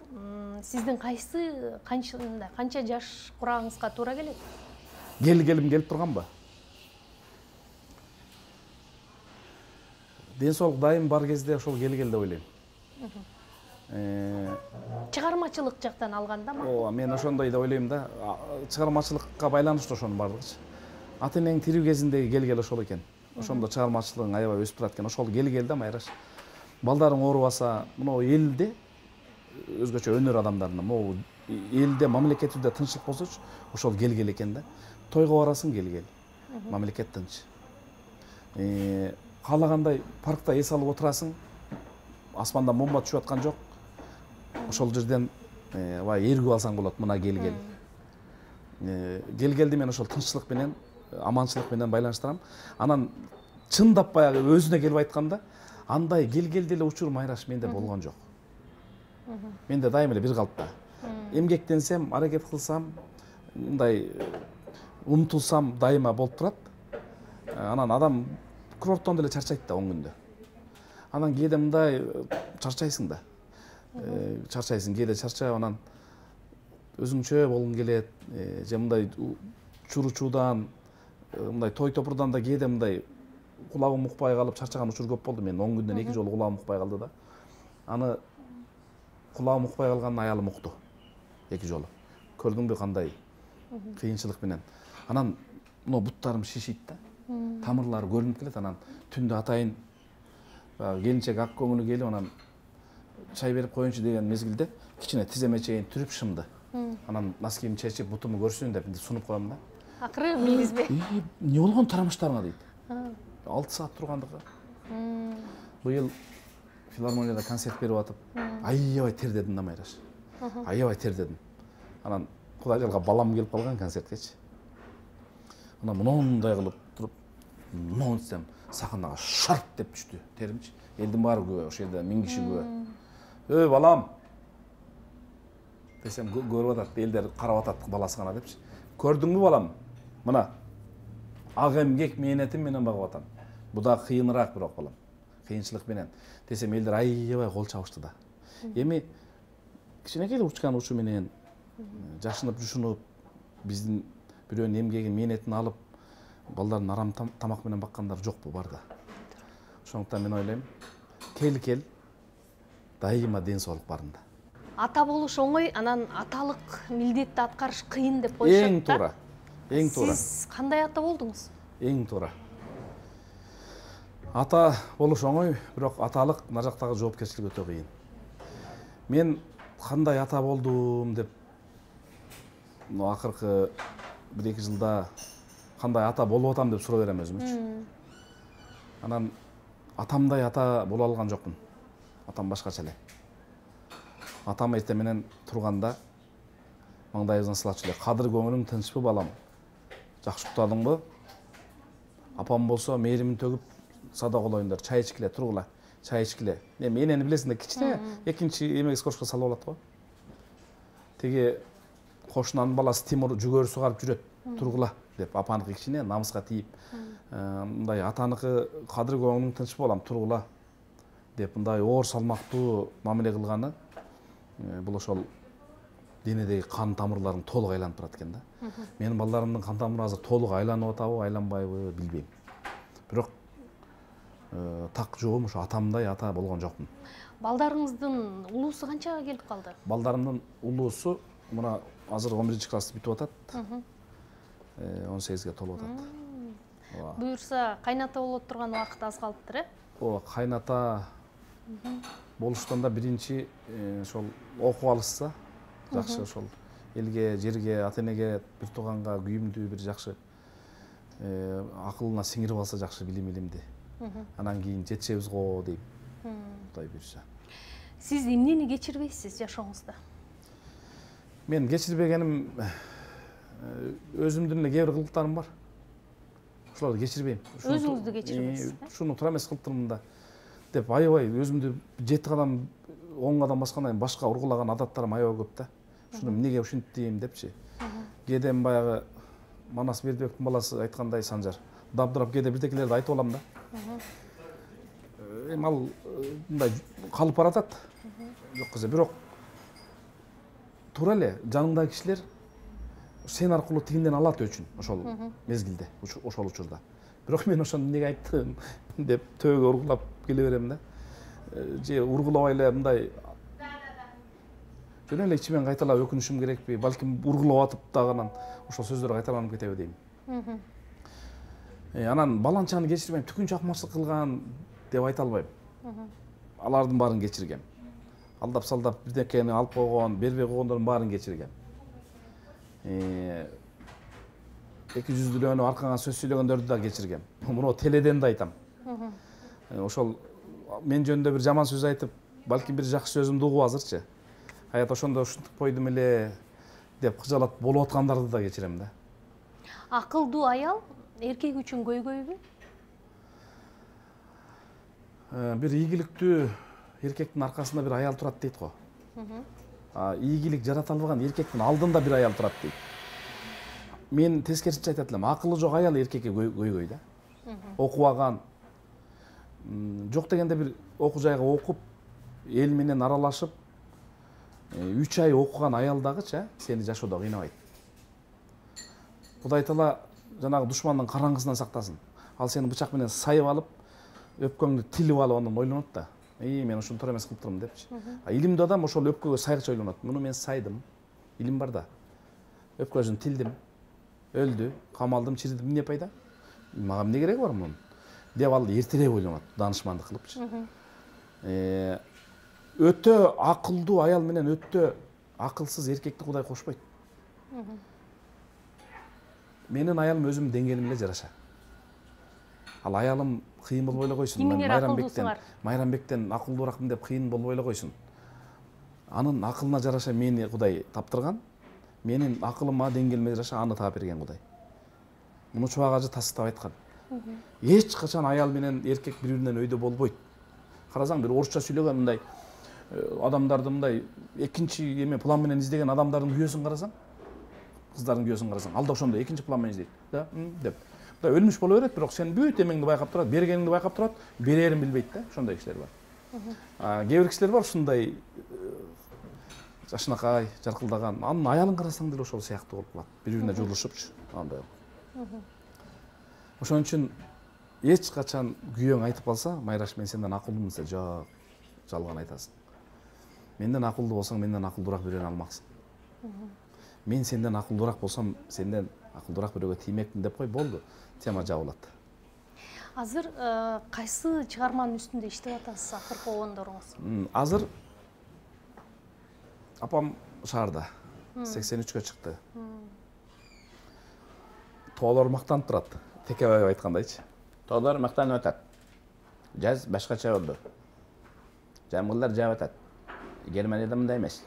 сиздин канча жаш курагыңызга туура келет? Келгелим келип турганбы? Ден соолук дайым бар кезде ошол келгел деп ойлойм. Чыгармачылык жактан алгандамы? Ооба, мен ошондой деп ойлойм да. Чыгармачылыкка байланыштуу ошонун баардыгычы. Ата энең тирүү кезиндеги келгел ошол экен. Ошондо чыгармачылыгың аябай өсүп турат экен. Ошол келгел да Майраш. Балдарың оорубаса, мына элде өзгөчө өнөр адамдарына, могу элде, мамлекетибизде тынччылык болсочу, ошол келгел экен да. Тойго барасың келгел. Мамлекет тынч. Каалагандай паркта эс алып отурасың. Асмандан бомба түшүп аткан жок. Ошол жерден бай эргип алсаң болот, мына келгел. Келгелди мен ошол тынччылык менен, аманчылык менен байланыштырам. Анан чындап баягы өзүнө келип айтканда, андай келгел деле учур Майраш менде болгон жок. Менде дайым эле бир калыпта. Эмгектенсем, аракет кылсам, мындай умтулсам дайыма болуп турат. Анан адам курорттон деле чарчайт да 10 күндө. Анан кээде мындай чарчайсың да. Чарчайсың, кээде чарчап анан өзүңчө болгуң келет, же мындай чуручуудан, мындай той топурдан да кээде мындай кулагым укпай калып чарчаган учур көп болду. Мен 10 күндөн 2 жолу кулагым укпай калды да. Аны кулагым укпай калганын аялым укту 2 жолу. Көрдүңбү кандай кыйынчылык менен. Анан мына буттарым шишийт да. Тамырлары көрүнүп келет. Анан түндө атайын келинчек ак көңүлү келип анан чай берип коюнчу деген мезгилде кичине тиземе чейин түрүп шымды. Анан носкимди чечип бутуму көрсүн деп сунуп коем да. Акыры мийгизбей. Не болгон тарамыштарыңа дейт. 6 саат тургандыгы. Быйыл филармонияда концерт берип атып, аябай тердедим да Майраш. Аябай тердедим. Анан Кудайжалга балам келип калган концерткечи. Анан мындай кылып туруп, мынау десем, сахнага шарт деп түштү теримчи. Элдин баары күбө, ошол жерде 1000 киши күбө. Балам десем көрүп атат, элдер карап атат баласы гана депчи. Көрдүңбү балам? Мына ак эмгек мээнетим менен багып атам. Бу да кыйыныраак бирок балам. Кыйынчылык менен десем элдер аябай кол чабышты да. Эми кичинекей учкан учу менен жашынып жушунуп биздин бирөөнүн эмгегин мээнетин алып балдарын арам тамак менен баккандар жокпу, бар да. Ошондуктан мен ойлойм, кел дайыма ден соолук барында. Ата болуш оңой, анан аталык милдетти аткарыш кыйын деп коюшат. Эң туура. Эң туура. Сиз кандай ата болдуңуз? Эң туура. Ата болуш оңой, бирок аталык мына жактагы жоопкерчилик өтө кыйын. Мен кандай ата болдум деп акыркы 1-2 жылда кандай ата болуп атам деп суроо берем өзүмчү. Анан атамдай ата боло алган жокмун. Атам башкача эле. Атам эртең менен турганда маңдайыбыздан сылачу эле. Кадыр көңүлүң тынчпы балам? Жакшы уктадыңбы? Апам болсо мээримин төгүп сада колоюңдар, чай ичкиле, тургула, чай ичкиле. Эми энени билесиң да, кичине экинчи эмеге скоршко салып алат го. Теги кошунанын баласы Тимур жүгөрү сугарып жүрөт, тургула деп апаныкы кичине намыска тийип, мындай атаныкы кадыр көңүлүң тынчпы балам, тургула деп мындай оор салмактуу мамиле кылганы бул ошол денедеги кан тамырларын толук айланып турат экен да. Менин балдарымдын кан тамыры азыр толук айланып атабы, айланбайбы билбейм. Бирок так жообум ошо атамдай ата болгон жокмун. Балдарыңыздын улуусу канчага келип калды? Балдарымдын улуусу мына азыр 11 класс бүтүп атат. 18ге толуп атат. Буюрса, кайната болот турган убакыт аз калыптыр, э? Ооба, кайната болуштан да биринчи ошол окуп алышса, жакшы ошол элге, жерге, ата энеге, бир тууганга күйүмдүү бир жакшы акылына сиңирип алса жакшы билим-илимди. Анан кийин жетишебиз го дейм. Кудай буйрса. Сиз эмнени кечирбейсиз жашооңузда? Мен кечирбегеним өзүмдүн эле кээ бир кылыктарым бар. Ошолорду кечирбейм. Өзүңүздү кечирбейсиз? Шуну туура эмес кылыптырмын да деп аябай өзүмдү 7 кадам 10 кадам баскандан башка ургулаган адаттарым аябай көп да. Шуну эмнеге ушинттим депчи. Кээде баягы Манас Бердибектин баласы айткандай Санжар, дабдырап кээде бирдекелерди айтып алам да. Эми ал мындай калып баратат. Жок кызы, бирок туура эле жаныңдагы кишилер сен аркылуу тигинден алат өчүн ошол мезгилде, ошол учурда. Бирок мен ошону эмнеге айттым деп төбөгө ургулап келе берем да. Же ургулабай эле мындай жөн эле ичимен кайталап өкүнүшүм керекпи, балким ургулап атып дагы анан ошол сөздөр кайталанып кетеби дейм. Анан баланчаны кечирбейм, түкүн чакмашчылык кылган деп айта албайм. Алардын баарын кечиргем. Алдап салдап бирдекени алып койгон, бербей койгондордун баарын кечиргем. Эки жүздүүлөөнү аркаңа сөз сүйлөгөндөрдү да кечиргем. Муну теледен да айтам. Ошол мен жөнүндө бир жаман сөз айтып, балким бир жакшы сөзүмдү угуп азырчы. Аят ошондо ушинтип койдум эле деп кыжалат болуп аткандарды да кечирем да. Акылдуу аял эркек үчүн көйгөйбү? Бир ийгиликтүү эркектин аркасында бир аял турат дейт го. Ийгилик жарата албаган эркектин алдында бир аял турат дейт. Мен тескерисинче айтат элем, акылы жок аял эркекке көйгөй да. Окубаган, жок дегенде бир окуу жайга окуп, эл менен аралашып, 3 ай окуган аял дагычы сени жашоодо кыйнабайт. Кудай таала жанагы душмандын караңгысынан сактасын. Ал сени бычак менен сайып алып, өпкөңдү тилип алып андан ойлонот да. Мен ушуну туура эмес кылыптырмын депчи. Илимдүү адам ошол өпкөгө сайгыча ойлонот. Муну мен сайдым. Илим бар да. Өпкөсүн тилдим. Өлдү, камалдым, чиридим, эмне пайда? Мага эмне кереги бар мунун? Деп ал эртерээк ойлонот, данышмандык кылыпчы. Өтө акылдуу аял менен өтө акылсыз эркекти Кудай кошпойт. Менин аялым өзүмдүн деңгээлим эле жараша. Ал аялым кыйын болбой эле койсун. Майрамбектен акылдууракмын деп кыйын болбой эле койсун. Анын акылына жараша мени Кудай таптырган. Менин акылыма, деңгээлиме жараша аны таап берген Кудай. Муну Чубак ажы тастап айткан. Эч качан аял менен эркек бири-биринен өйдө болбойт. Карасаң бир орусча сүйлөгөн мындай адамдарды мындай экинчи эме план менен издеген адамдардын күйөөсүн карасаң, кыздардын күйөөсүн карасаң, ал да ошондой экинчи план менен издейт, да, деп. Да өлмүш боло берет, бирок сен бүт эмеңди байкап турат, бергениңди байкап турат, берерин билбейт да, ошондой кишилер бар. Кээ бир кишилер бар ушундай жашынакай, жаркылдаган, анын аялын карасаң деле ошол сыяктуу болуп калат. Бири-бирине жолугушупчу, андай. Ошон үчүн эч качан күйөөң айтып калса, Майраш мен сенден акылдуумун десе, жок, жалган айтасың. Менден акылдуу болсоң, менден акылдуураак бирөөнү алмаксың. Мен сенден акылдуураак болсом, сенден акылдуураак бирөөгө тиймекмин деп кой, болду. Тема жабылат. Азыр кайсы чыгарманын үстүндө иштеп атасыз акыркы обондоруңуз? Азыр апам шаарда 83-кө чыкты. Тоолор мактанып турат. Текебаев айткандайчы. Тоолор мактанып атат. Жаз башкача болду. Жамгылдар жаап атат. Германияда мындай эмес.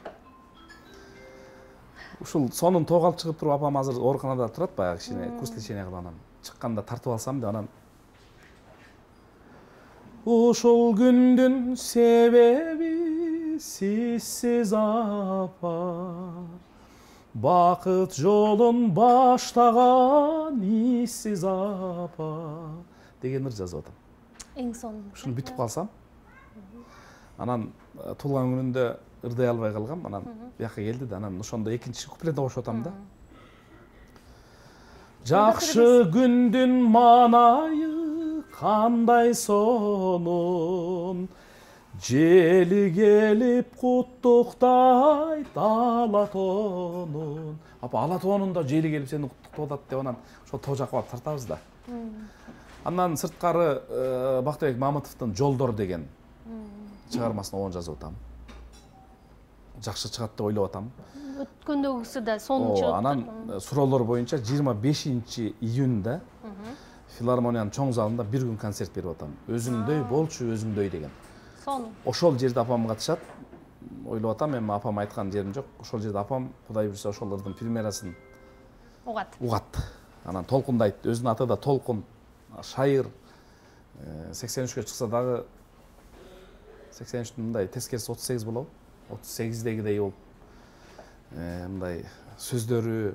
Ушул сонун тоого алып чыгып туруп апам азыр ооруканада турат, баягы кичине курс лечение кылып анан чыкканда тартып алсам деп анан ушул күндүн себеби сизсиз апа, бакыт жолун баштаган иссиз апа деген ыр жазып атам. Эң сонун. Ушуну бүтүп калсам, анан туулган күнүндө ырдай албай калгам, анан бияка келди да, анан ошондо экинчи куплетти кошуп атам да. Жакшы күндүн маанайы кандай сонун, жели келип куттуктайт ала тоонун. Апа, ала тоонун да жели келип сени куттуктап атат деп анан ошол тоо жакка барып тартабыз да. Андан сырткары Бактыбек Мамытовдун Жолдор деген чыгармасын обон жазып атам. Жакшы чыгат деп ойлоп атам. Өткөндөгүсү да сонун чыгып. Анан суроолор боюнча 25-июнда филармониянын чоң залында бир күн концерт берип атам. Өзүңдөй болчу, өзүңдөй деген. Сонун. Ошол жерде апам катышат. Ойлоп атам, эми апам айткан жерим жок. Ошол жерде апам Кудай буйрса ошол ырдын премьерасын угат. Анан толкундайт. Өзүнүн аты да Толкун, шайыр. 83-кө чыкса дагы 83-тün мындай тескерisi 38 болобу. 38дегидей болуп. Мындай сөздөрү,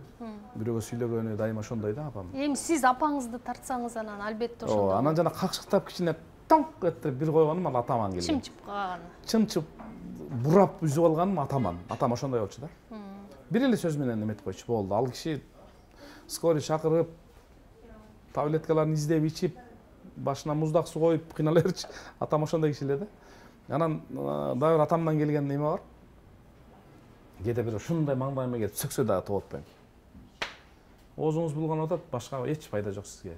бирөөгө сүйлөгөнү дайыма ошондой да апам. Эми сиз апаңызды тартсаңыз анан албетте ошондой. Анан жана какшыктап кичине тоңк этип бир койгонум ал атаман келген. Чымчып калган. Чымчып бурап үзүп алганым атаман. Атам ошондой болчу да. Бир эле сөз менен эметип койчу, болду. Ал киши скорый чакырып, таблеткаларын издеп ичип, башына муздак суу коюп кыйнала берчү. Атам ошондой киши эле да. Анан дагы атамдан келген неме бар. кээде бир ушундай маңдайыма келип сөксө дагы топ атпайм. Оозуңуз булган атат, башка эч пайда жок сизге.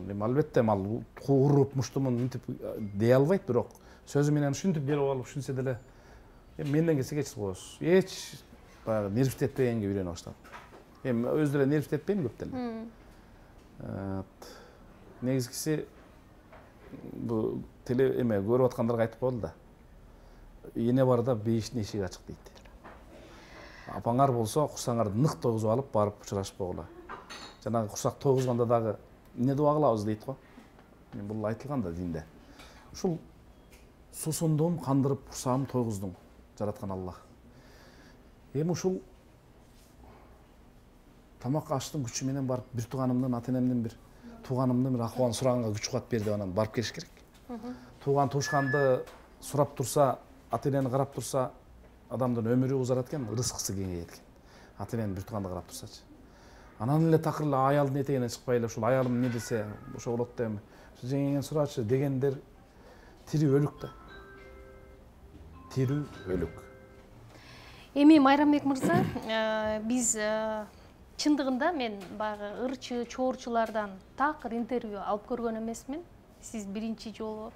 Эми албетте ал кууруп муштумун мынтип дей албайт, бирок сөзү менен ушинтип берип алып ушинсе деле менден келсе кечирип коесуз. Эч баягы нервтетпегенге үйрөнүп баштадым. Эми өзү деле нервтетпейм көп деле. Негизгиси бу эме көрүп аткандарга айтып коелу да. Эне барда бейиштин эшиги ачык дейт. Апаңар болсо курсаңарды нык тойгузуп алып барып учурашып койгула. Жанагы курсак тойгузганда дагы эмне дуба кылабыз дейт го. Бул айтылган да динде. Ушул сусундум, кандырып, курсагымды тойгуздуң, жараткан Аллах. Эми ушул тамак аштын күчү менен барып бир тууганымдын, ата-энемдин бир тууганымдын бир акыбалын сураганга күч кубат берди, анан барып келиш керек. Тууган туушканды сурап турса, ата-энени карап турса, адамдын өмүрү узарат экен, рызкысы кеңейет экен. Ата-энени бир тууганды карап турсачы. Анан эле такыр эле аялдын этегине чыкпай эле ушул аялым эмне десе, ошо болот да эми. Жеңеңен сурачы дегендер тирүү өлүк да. Тирүү өлүк. Эми Майрамбек мырза, биз чындыгында мен баягы ырчы, чоорчулардан такыр интервью алып көргөн эмесмин. Сиз биринчи жолу.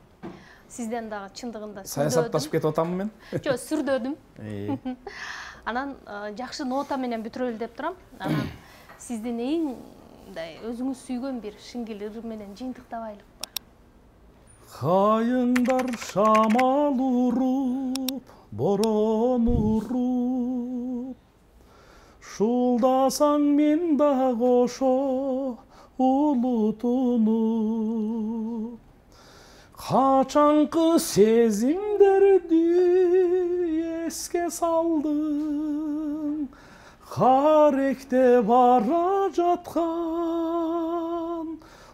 Сизден дагы чындыгында саясатташып кетип атамбы мен? Жок, сүрдөдүм. Анан жакшы нота менен бүтүрөлү деп турам. Анан сиздин эң өзүңүз сүйгөн бир шиңгил ыр менен жыйынтыктабайлыкпы? Кайыңдар шамал уруп, борон уруп, шулдасаң мен да кошо улутунуп. Качанкы сезимдерди эске салдың, каректе бара жаткан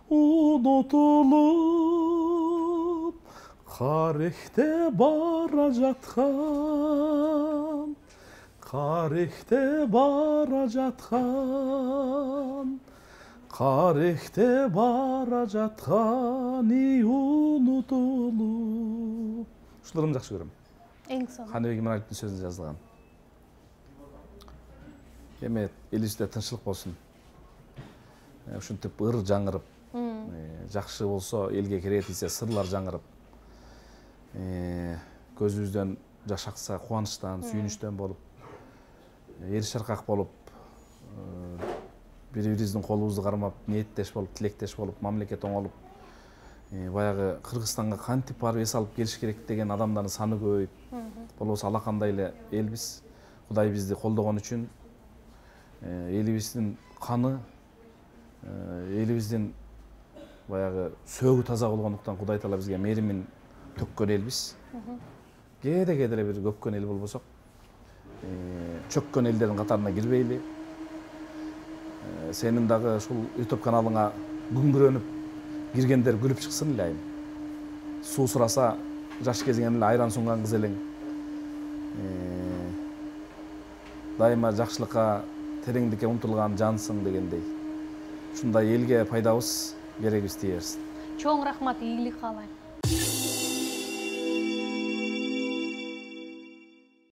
унутулуп, каректе бара жаткан, каректе бара жаткан, каректе бара жаткан унутулуп. Ушуларымды жакшы көрөм. Эң сонун. Каныбек Иманалиевдин сөзүнө жазылган. Эми элибизде тынччылык болсун. Ушинтип ыр жаңырып, жакшы болсо элге керек десе сырлар жаңырып, көзүбүздөн жаш акса кубанычтан, сүйүнүчтөн болуп, эр шаркак болуп, бири-бирибиздин колубузду кармап, ниеттеш болуп, тилектеш болуп, мамлекет оңолуп, баягы Кыргызстанга кантип барып эс алып келиш керек деген адамдардын саны көбөйүп, болбосо алакандай эле элбиз. Кудай бизди колдогон үчүн элибиздин каны, элибиздин баягы сөөгү таза болгондуктан Кудай таала бизге мээримин төккөн элбиз. Кээде эле бир көпкөн эл болбосок, чөккөн элдердин катарына кирбейли. Сенин дагы ушул YouTube каналыңа күңгүрөнүп киргендер күлүп чыксын эле айым. Суу сураса жаш кезиңен эле айран сунган кыз элең. Дайыма жакшылыкка, тереңдикке умтулган жансың дегендей. Ушундай элге пайдабыз, керегибиз тие берсин. Чоң рахмат, ийгилик каалайм.